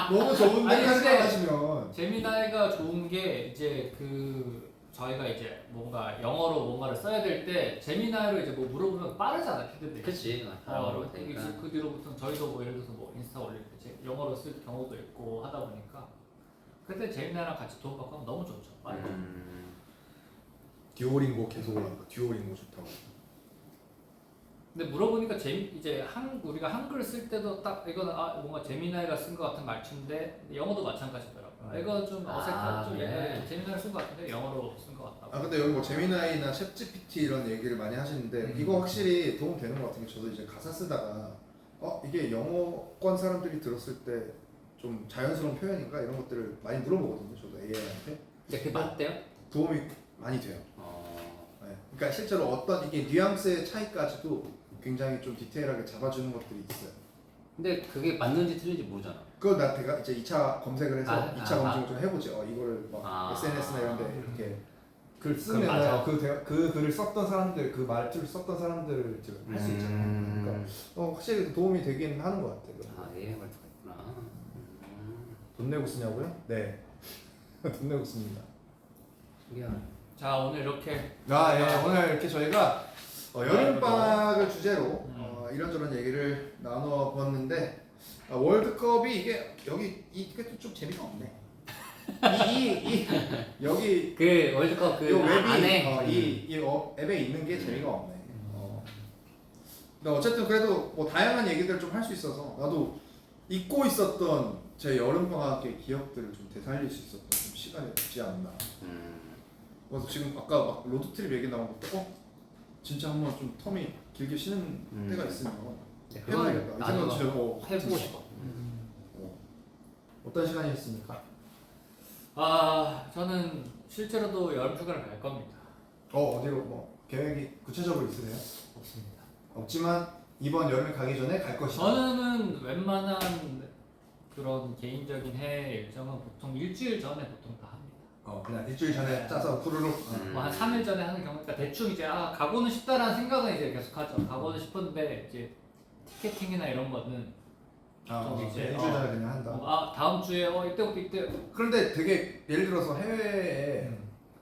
너무 좋은데 아니, 근데 하시면. 재미나이가 좋은 게 이제 저희가 이제 뭔가 영어로 뭔가를 써야 될 때 재미나이로 이제 뭐 물어보면 빠르잖아 피드백이. 그치. 알아보면 되니까. 그 뒤로부터 저희도 뭐 예를 들어서 뭐 인스타 올릴 때 영어로 쓸 경우도 있고 하다 보니까 그때 재미나이랑 같이 도움받고 하면 너무 좋죠. 빨리. 듀오링고 계속 올라가. 듀오링고 좋다고. 근데 물어보니까 이제 우리가 한글 쓸 때도 딱 이거는 뭔가 재미나이가 쓴 것 같은 말투인데 영어도 마찬가지더라고요. 이거 좀 어색하죠. 그래. 재미나이를 쓴 것 같은데 영어로 쓴 것 같다고. 근데 여기 뭐 재미나이나 챗GPT 이런 얘기를 많이 하시는데 이거 확실히 도움 되는 것 같은 게 저도 이제 가사 쓰다가 이게 영어권 사람들이 들었을 때 좀 자연스러운 표현인가 이런 것들을 많이 물어보거든요. 저도 AI한테. 근데 그게 맞대요? 도움이 많이 돼요. 네. 그러니까 실제로 어떤 이게 뉘앙스의 차이까지도 굉장히 좀 디테일하게 잡아주는 것들이 있어요. 근데 그게 맞는지 틀린지 모르잖아. 그거 내가 이제 2차 검색을 해서 2차 검색을 좀 해보지. 이거를 막 SNS나 이런데 이렇게 글 쓰면 그 글을 썼던 사람들, 그 말투를 썼던 사람들을 할 수 있잖아요. 그러니까 확실히 도움이 되긴 하는 것 같아요. AI 말투가 있구나. 돈 내고 쓰냐고요? 네. 돈 내고 씁니다. 신기하네. 자 오늘 이렇게 오늘 이렇게 저희가 여름방학을 주제로 이런저런 얘기를 나눠봤는데 월드컵이 이게 좀 재미가 없네. 여기 그 월드컵 요 웹이 안에 이 앱에 있는 게 재미가 없네. 근데 어쨌든 그래도 뭐 다양한 얘기들 좀 할 수 있어서 나도 잊고 있었던 제 여름방학의 기억들을 좀 되살릴 수 있었던 좀 시간이 없지 않나. 그래서 지금 아까 막 로드트립 얘기 나온 것도 진짜 한번 좀 텀이 길게 쉬는 때가 있으면 해봐야겠다. 나도 진짜 해보고 싶어. 어떤 시간이었습니까? 저는 실제로도 여름휴가를 갈 겁니다. 어디로 뭐 계획이 구체적으로 있으세요? 없습니다. 없지만 이번 여름에 가기 전에 갈 것이다. 저는 웬만한 그런 개인적인 해외 일정은 보통 일주일 전에 보통 다 합니다. 그냥 일주일 전에 짜서 후루룩. 뭐 한 3일 전에 하는 경우니까 대충 이제 가고는 싶다라는 생각은 이제 계속 하죠. 가고는 싶은데 이제 티켓팅이나 이런 거는 좀 이제 일주일 전에 그냥 한다. 다음 주에 이때부터 이때. 그런데 되게 예를 들어서 해외에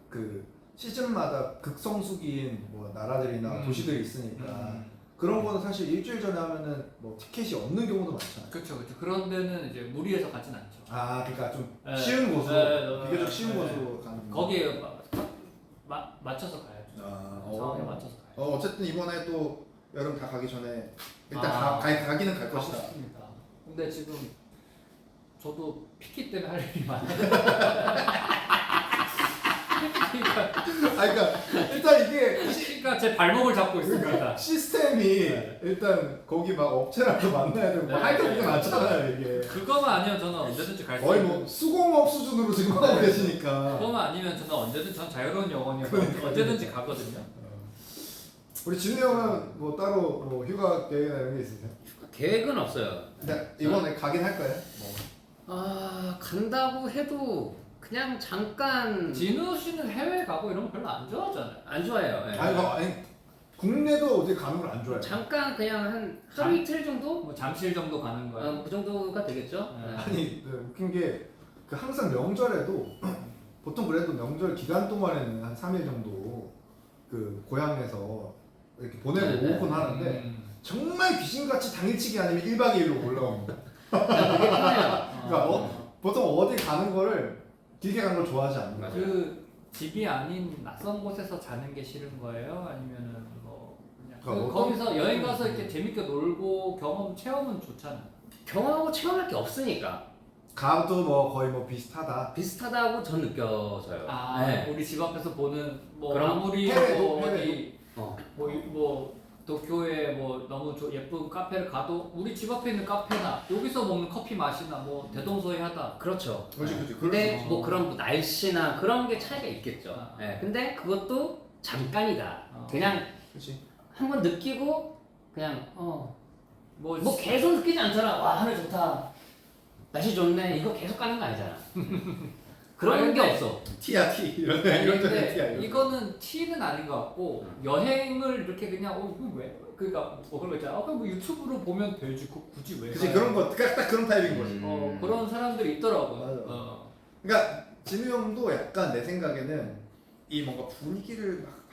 그 시즌마다 극성수기인 뭐 나라들이나 도시들이 있으니까 그런 거는 사실 일주일 전에 하면은 뭐 티켓이 없는 경우도 많잖아요. 그렇죠. 그런 데는 이제 무리해서 가진 않죠. 그러니까 좀 네. 쉬운 곳으로 비교적 쉬운 네. 곳으로 가는. 거기에 맞춰서 가야죠. 상황에 맞춰서 가야죠. 어쨌든 이번에 또 여름 다 가기 전에 일단 가기는 갈 가고 것이다. 싶습니다. 근데 지금 저도 피키 때문에 할 일이 많아요. 그러니까 일단 이게 피키가 제 발목을 잡고 있습니다. 시스템이 네. 일단 거기 막 업체랑도 만나야 되고 네. 할 게 많잖아요 이게. 그거만 아니면 저는 언제든지 갈 수 거의 있는. 뭐 수공업 수준으로 지금 하고 네. 계시니까. 그거만 아니면 저는 언제든지 전 자유로운 영혼이어서 그러니까. 언제든지 가거든요. 우리 진우 형은 뭐 따로 뭐 휴가 계획이나 이런 게 있으세요? 계획은 없어요. 근데 이번에 가긴 할 거예요? 뭐. 간다고 해도 그냥 잠깐 진우 씨는 해외 가고 이런 거 별로 안 좋아하잖아요. 안 좋아해요. 예. 아니 국내도 어디 가는 걸 안 좋아해요. 잠깐 그냥 한 하루 이틀 정도? 뭐 잠실 정도 가는 거예요. 그 정도가 되겠죠? 네. 예. 아니 웃긴 게 그 항상 명절에도 보통 그래도 명절 기간 동안에는 한 3일 정도 그 고향에서 이렇게 보내고 네, 오곤 하는데 정말 귀신같이 당일치기 아니면 1박 2일로 올라옵니다. 그게 편해요. 그러니까 보통 어디 가는 거를 길게 가는 걸 좋아하지 않는 거예요. 그 집이 아닌 낯선 곳에서 자는 게 싫은 거예요? 아니면은 뭐 그냥 그러니까 거기서 여행 가서 이렇게 재밌게 놀고 경험 체험은 좋잖아요. 경험하고 체험할 게 없으니까 가도 뭐 거의 뭐 비슷하다. 비슷하다고 전 느껴져요. 아 네. 우리 집 앞에서 보는 뭐 그럼 아무리 해외도, 뭐 해외도. 어디 뭐 도쿄에 뭐 너무 예쁜 카페를 가도 우리 집 앞에 있는 카페나 여기서 먹는 커피 맛이나 뭐 대동소이하다. 그렇죠. 그렇지. 근데 그럴 뭐 수 그런 날씨나 그런 게 차이가 있겠죠. 아. 예. 근데 그것도 잠깐이다. 아. 그냥 그렇지. 한번 느끼고 그냥 뭐 뭐 계속 느끼지 않잖아. 와 하늘 좋다. 날씨 좋네. 이거 계속 가는 거 아니잖아. 그런 아니, 게 근데- 없어. 티야 티 이런 아니, 이런 데는 근데 티야. 이런 데. 이거는 티는 아닌 것 같고 여행을 이렇게 그냥 이거 왜 그러니까 뭐 그런 거 있잖아. 그냥 뭐 유튜브로 보면 되지 굳이 왜? 그치 가요? 그런 거 딱 그런 타입인 거지. 그런 사람들이 있더라고요. 맞아. 그러니까 진우 형도 약간 내 생각에는 이 뭔가 분위기를 막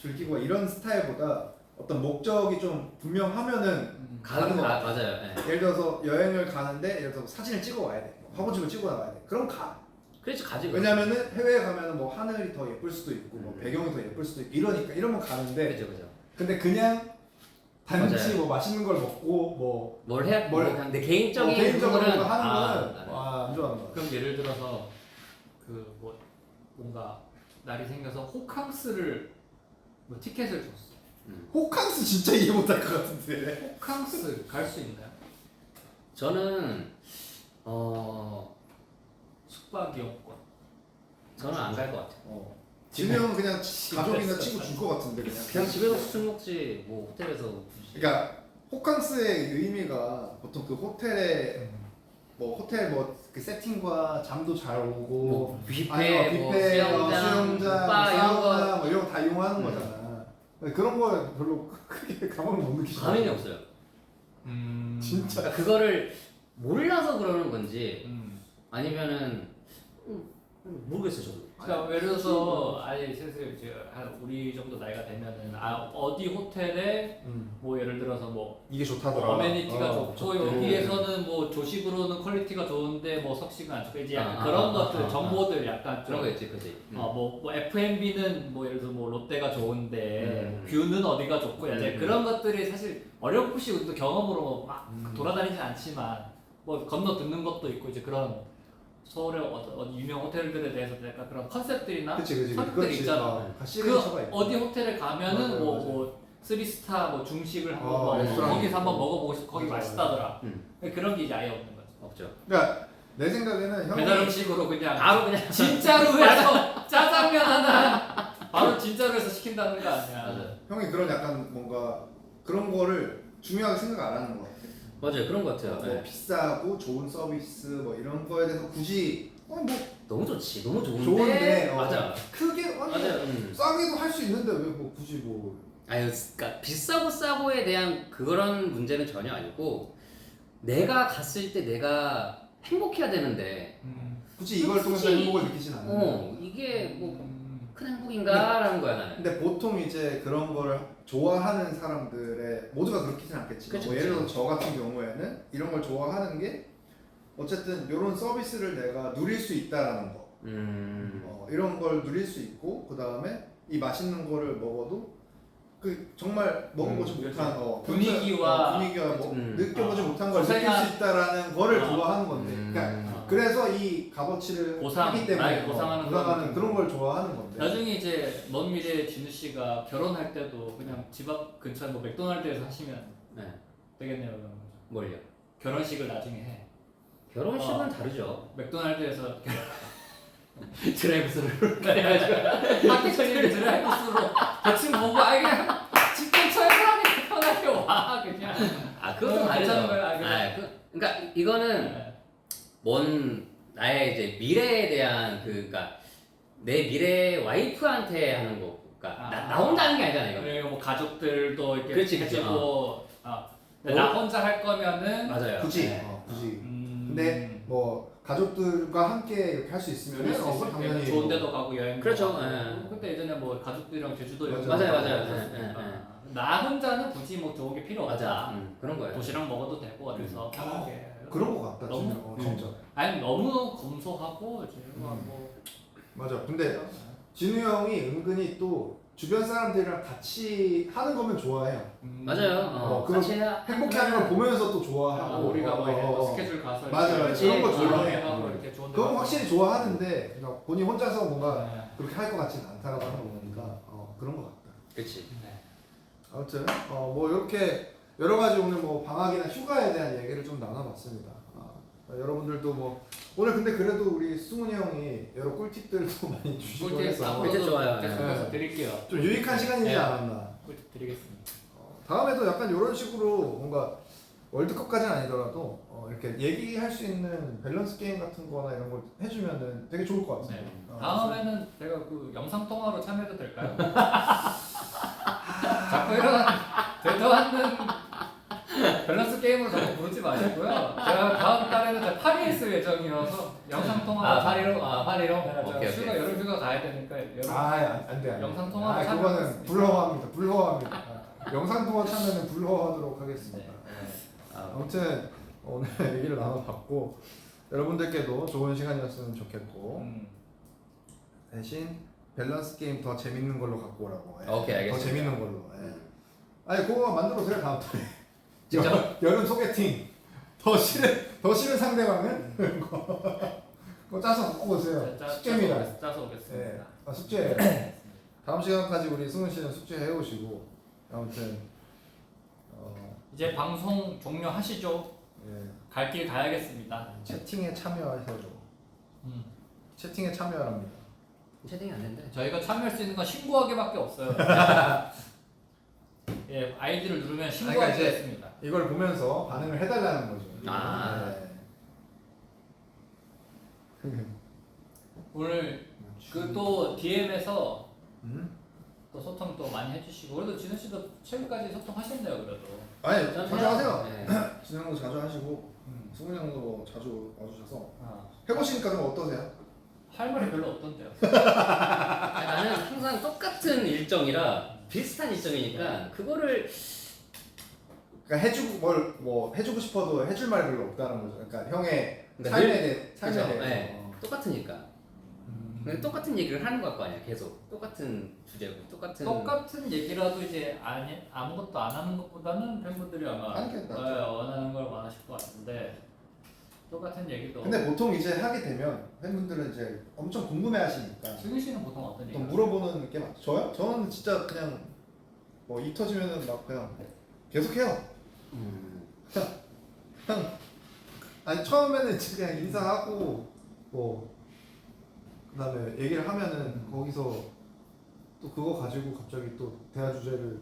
즐기고 이런 스타일보다 어떤 목적이 좀 분명하면은 가는 거 거 맞아요. 예. 예를 들어서 여행을 가는데 예를 들어서 사진을 찍어 와야 돼. 뭐 화보집을 찍어 나와야 돼. 그럼 가. 그렇지 가지. 왜냐면은 해외에 가면은 뭐 하늘이 더 예쁠 수도 있고 뭐 음. 배경이 더 예쁠 수도 있고 이러니까 이러면 가는데 그죠. 근데 그냥 단지 맞아요. 뭐 맛있는 걸 먹고 뭐 뭘 해야 뭘- 그냥 내 개인적인 개인적으로 부분은 하는 나는. 거는 안 좋아하는 거야. 그럼 예를 들어서 그 뭐 뭔가 날이 생겨서 호캉스를 뭐 티켓을 줬어. 호캉스 진짜 이해 못할 것 같은데. 호캉스 갈 수 있나요? 저는 숙박이었건. 저는 안 갈 것 같아요. 진우 형은 그냥 집에서 가족이나 친구 줄 것 같은데 그냥. 그냥 집에서 술 먹지 뭐 호텔에서 굳이. 그러니까 호캉스의 의미가 보통 그 호텔에 뭐 호텔 뭐 그 세팅과 잠도 잘 오고 뭐 뷔페, 아니, 뭐 뷔페, 수영장, 바, 이런 거 사우나 뭐 이런 거 다 이용하는 거잖아. 그런 거 별로 크게 감흥을 못 느끼시죠? 감흥이 없어요. 진짜. 그러니까 그거를 몰라서 그러는 건지 음. 아니면은 모르겠어요 저도. 그러니까 예를 들어서 아니 슬슬 이제 한 우리 정도 나이가 되면은 어디 호텔에 뭐 예를 들어서 뭐 이게 좋다더라. 어메니티가 좋고 좋대. 여기에서는 뭐 조식으로는 퀄리티가 좋은데 뭐 석식은 안 좋고 이제 약간 그런 것들 정보들 약간 그런 좀 거 있지, 그지. 뭐 F&B는 뭐 예를 들어 뭐 롯데가 좋은데 음. 뷰는 어디가 좋고 이제 그런 것들이 사실 어렴풋이 우리도 경험으로 막 음. 돌아다니진 않지만 뭐 건너 듣는 것도 있고 이제 그런 서울의 어디 유명 호텔들에 대해서 약간 그런 컨셉들이나 그치. 설들이 있잖아. 그 시그니처가 있고. 어디 호텔에 가면은 맞아요, 뭐, 맞아요. 뭐 3스타 뭐 중식을 한번 아, 먹고 레스토랑 거기서 한번 있고. 먹어보고 싶어 거기 맞아요, 맛있다더라. 음. 그런 게 이제 아예 없는 거죠. 없죠. 그러니까 내 생각에는 형이 배달 음식으로 그냥 바로 그냥 진짜로 해서 짜장면 하나 바로 진짜로 해서 시킨다는 거 아니야. 맞아요. 형이 그런 약간 뭔가 그런 거를 중요하게 생각 안 하는 것 같아. 맞아요. 그런 것 같아요. 뭐 네. 비싸고 좋은 서비스 뭐 이런 거에 대해서 굳이 뭐 너무 좋지. 너무 좋은데. 좋은데 맞아. 크게 아니 맞아요. 싸게도 할 수 있는데 왜 뭐 굳이 뭐 아유, 그러니까 비싸고 싸고에 대한 그런 문제는 전혀 아니고 내가 갔을 때 내가 행복해야 되는데 굳이 이걸 통해서 굳이- 행복을 느끼진 않는데. 이게 뭐 큰 행복인가라는 거야 나는. 근데 보통 이제 그런 거를 좋아하는 사람들의 모두가 그렇게는 않겠지만 그쵸, 뭐 예를 그쵸. 들어서 저 같은 경우에는 이런 걸 좋아하는 게 어쨌든 이런 서비스를 내가 누릴 수 있다라는 거 음. 이런 걸 누릴 수 있고 그 다음에 이 맛있는 거를 먹어도 그 정말 먹어보지 못한 분위기와 분위기와 뭐 음. 느껴보지 못한 걸 느낄 고생한- 수 있다라는 거를 어. 좋아하는 건데, 그러니까 그래서 이 값어치를 보상, 하기 때문에 나의 보상하는 보상하는 그런 걸 좋아하는 건데. 나중에 이제 먼 미래에 진우 씨가 결혼할 때도 그냥 집 앞 근처에 뭐 맥도날드에서 하시면 네. 되겠네요. 그러면. 뭘요? 결혼식을 나중에 해. 결혼식은 다르죠. 맥도날드에서 드라이브스루를 해가지고 학교천일에 드라이브스루로 대충 보고 그냥 집 근처에 사람이 편하게 와 그냥. 아 그것도 다르죠. 괜찮은 거예요? 아, 그래. 그러니까 이거는 네. 먼 나의 이제 미래에 대한 그러니까 내 미래 와이프한테 하는 거. 그러니까 나 혼자 하는 게 아니잖아 이거. 그리고 뭐 가족들도 이렇게 그렇지, 해주고 근데 나 혼자 할 거면은 맞아요. 굳이 네. 굳이. 근데 뭐 가족들과 함께 이렇게 할 수 있으면 그럴 수 있을 때 당연히 좋은 데도 가고 여행도 그렇죠. 가고. 예. 그때 예전에 뭐 가족들이랑 제주도 여행 맞아요, 가고 맞아요. 그랬었으니까. 예, 예, 나 혼자는 굳이 뭐 좋은 게 필요 맞아. 없다. 그런 거예요. 도시락 먹어도 되고 그래서 편하게. 그런 거 같다. 너무- 진짜. 진짜. 아니 너무 검소하고 이제 뭐 맞아. 근데 진우 형이 은근히 또 주변 사람들이랑 같이 하는 거면 좋아해요. 맞아요. 그럼 같이 행복해하는 걸 보면서 또 좋아하고. 우리가 뭐 이렇게 뭐 스케줄 가서 맞아, 이렇게 맞아. 그런 거 좋아해. 하고 이렇게 좋은 데 그건 가서. 확실히 좋아하는데 그러니까 본인 혼자서 뭔가 네. 그렇게 할 것 같지는 않다라고 하는 거 보니까 그런 거 같다. 그렇지. 네. 아무튼 뭐 이렇게 여러 가지 오늘 뭐 방학이나 휴가에 대한 얘기를 좀 나눠봤습니다. 여러분들도 뭐 오늘 근데 그래도 우리 승훈이 형이 여러 꿀팁들도 많이 주시고 꿀팁 해서 꿀팁 좋아요. 계속해서 네. 드릴게요. 좀 유익한 시간이지 네. 않았나. 꿀팁 드리겠습니다. 다음에도 약간 이런 식으로 뭔가 월드컵까지는 아니더라도 이렇게 얘기할 수 있는 밸런스 게임 같은 거나 이런 걸 해주면은 되게 좋을 것 같아요. 네. 다음에는 제가 그 영상 통화로 참여해도 될까요? 자꾸 이런 되도 않는 밸런스 게임으로 자꾸 부르지 마시고요. 제가 다음 달에는 제가 파리에 있을 예정이어서 영상 통화. 파리로. 오케이, 휴가 오케이. 여름 휴가 가야 되니까 여름. 안 돼. 영상 통화로 그거는 참여하겠습니다. 불허합니다. 영상 통화 참여는 불허하도록 하겠습니다. 아무튼 오늘 얘기를 나눠봤고 여러분들께도 좋은 시간이었으면 좋겠고 대신 밸런스 게임 더 재밌는 걸로 갖고 오라고. 오케이, 알겠습니다. 더 재밌는 걸로. 아니 그거 만들어서요 다음 달에. 진짜? 여름 소개팅. 더 싫은 상대방은 그거 짜서 갖고 오세요. 숙제입니다. 짜서 오겠습니다. 네. 숙제예요. 다음 시간까지 우리 승훈 씨는 숙제 해오시고 아무튼 이제 방송 종료하시죠. 예, 갈 길 가야겠습니다. 채팅에 참여하셔도 채팅에 참여합니다. 채팅이 안 된대. 저희가 참여할 수 있는 건 신고하기밖에 없어요. 예, 아이디를 누르면 신고하기가 그러니까 이제 있습니다. 이걸 보면서 반응을 해달라는 거죠. 네. 오늘 그 또 DM에서 음? 또 소통 또 많이 해주시고 그래도 진우 씨도 최근까지 소통하셨네요 그래도. 아니 자주 하세요. 네. 진우 형도 자주 하시고 승훈 형도 뭐 자주 와주셔서 아, 해보시니까 좀 어떠세요? 할 말이 별로 없던데요. 아니, 나는 항상 똑같은 일정이라 비슷한 일정이니까 그거를 그러니까 해주고 뭘 뭐 해주고 싶어도 해줄 말이 별로 없다는 거죠. 그러니까 형의 그러니까 삶에 대해 그죠? 대해서. 네. 똑같으니까. 근데 똑같은 얘기를 하는 것 같고 아니야 계속 똑같은 주제고 똑같은 얘기라도 이제 아무것도 안 하는 것보다는 팬분들이 아마 하는 게 낫죠. 원하는 걸 원하실 것 같은데 똑같은 얘기도. 근데 보통 이제 하게 되면 팬분들은 이제 엄청 궁금해하시니까 승희 씨는 보통 어떤 또 얘기? 물어보는 게 많죠. 저요? 저는 진짜 그냥 뭐 입 터지면은 막 그냥 계속해요. 아니 처음에는 그냥 인사하고 뭐 그다음에 얘기를 하면은 거기서 또 그거 가지고 갑자기 또 대화 주제를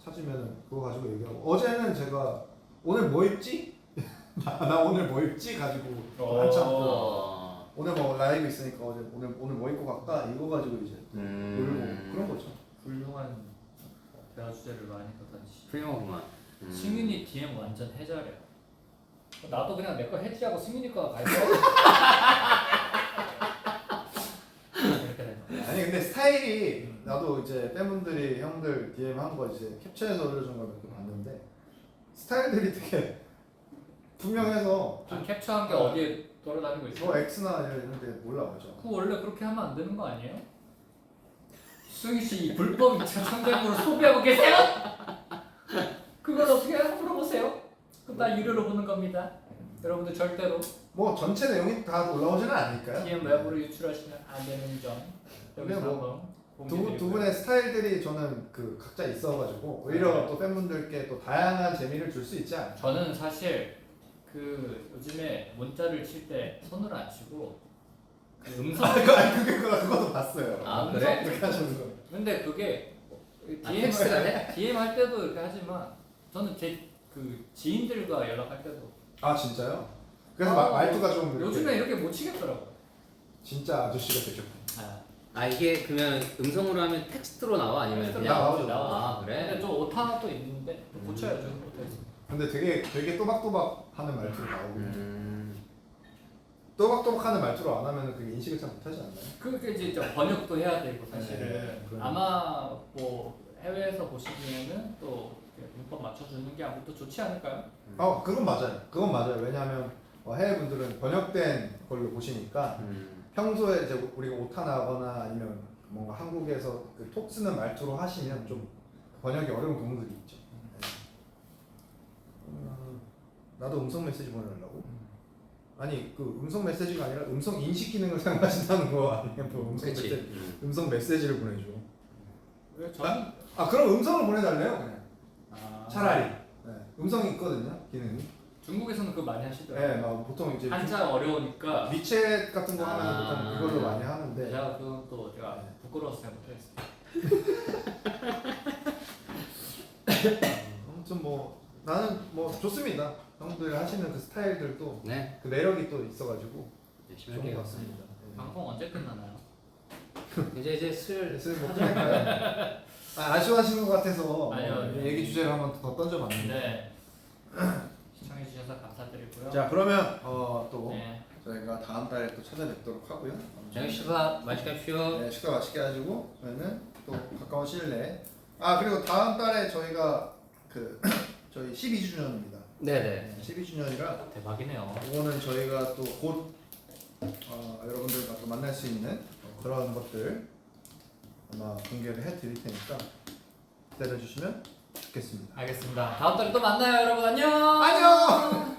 찾으면은 그거 가지고 얘기하고 어제는 제가 오늘 뭐 입지? 나 오늘 뭐 입지? 가지고 한참 또 오늘 뭐 라이브 있으니까 어제 오늘 뭐 입고 갈까? 이거 가지고 이제 놀고 그런 거죠. 훌륭한 대화 주제를 많이 던지시. 훌륭하구만. 승윤이 DM 완전 해자래요. 나도 그냥 내 거 해지하고 승윤이 거 갈거. 이렇게 되는 거야. 아니 근데 스타일이 나도 이제 팬분들이 형들 DM 한 거 이제 캡처해서 올려준 걸 몇 개 봤는데 스타일들이 되게 분명해서 캡처한 게 어디에 돌아다니고 있어? 뭐 X나 이런 데 올라오죠. 그 원래 그렇게 하면 안 되는 거 아니에요? 수기 씨 불법 2차 청약으로 소비하고 계세요? 그걸 어떻게 물어보세요? 그럼 다 유료로 보는 겁니다. 여러분들 절대로 뭐 전체 내용이 다 올라오지는 않을까요? DM 외부로 유출하시면 안 되는 점. 근데 여기서 뭐 한번 두 공개드리고요. 분의 스타일들이 저는 그 각자 있어가지고 오히려 네. 또 팬분들께 또 다양한 재미를 줄 수 있지 않을까. 저는 사실 그 요즘에 문자를 칠 때 손으로 안 치고 그 음성 그것도 봤어요. 아, 그래? 그렇게 하시는 거. 근데 그게 아, DM 텍스트가 돼? DM 할 때도 이렇게 하지만 저는 제 그 지인들과 연락할 때도 아 진짜요? 그래서 아, 말투가 좀 이렇게 요즘에 이렇게 못 치겠더라고요. 진짜 아저씨가 되죠. 아 이게 그러면 음성으로 하면 텍스트로 나와 아니면 텍스트로 그냥 나와요. 아 근데 그래? 좀 오타도 있는데 좀 고쳐야죠. 못해서. 근데 되게 또박또박 하는 말투로 나오고 음. 또박또박 하는 말투로 안 하면 그게 인식을 잘 못하지 않나요? 그게 이제 좀 번역도 해야 되고 사실은 네, 그러네. 아마 뭐 해외에서 보시기에는 또 이렇게 문법 맞춰주는 게 아무것도 좋지 않을까요? 그건 맞아요. 그건 맞아요. 왜냐하면 해외 분들은 번역된 걸로 보시니까 평소에 이제 우리가 오타나거나 아니면 뭔가 한국에서 그 톡 쓰는 말투로 하시면 좀 번역이 어려운 경우들이 있죠. 네. 나도 음성 메시지 보내려고? 아니 그 음성 메시지가 아니라 음성 인식 기능을 사용하신다는 거 아니면 뭐 그치. 음성 메시지를 보내줘. 왜 저는 그럼 음성을 보내달래요 그냥. 차라리. 네. 음성이 있거든요 기능이. 중국에서는 그거 많이 하시더라고요. 네, 막 보통 이제 한자 어려우니까 위챗 같은 거 하면 아. 보통 그걸로 많이 하는데. 제가 그건 또 제가 네. 부끄러워서 잘 못했어요. 아무튼 뭐 나는 뭐 좋습니다. 형들 하시는 그 스타일들도 네 그 매력이 또 있어가지고 열심히 좋은 것 할게요. 같습니다. 네. 방송 언제 끝나나요? 이제 슬 슬슬 뭐 끝낼까요? 아쉬워하시는 것 같아서 아니요. 얘기 주제를 한번 더 던져봤는데. 네. 시청해주셔서 감사드리고요. 자 그러면 또 네. 저희가 다음 달에 또 찾아뵙도록 하고요. 저녁 식사 맛있게 합시오. 네, 식사 맛있게 하시고 그러면 또 가까운 시일 내에 그리고 다음 달에 저희가 그 저희 12주년입니다. 네네. 12주년이라 대박이네요. 이거는 저희가 또 곧 여러분들과 또 만날 수 있는 그런 것들 아마 공개를 해드릴 테니까 기다려 주시면 좋겠습니다. 알겠습니다. 다음 달에 또 만나요, 여러분. 안녕. 안녕.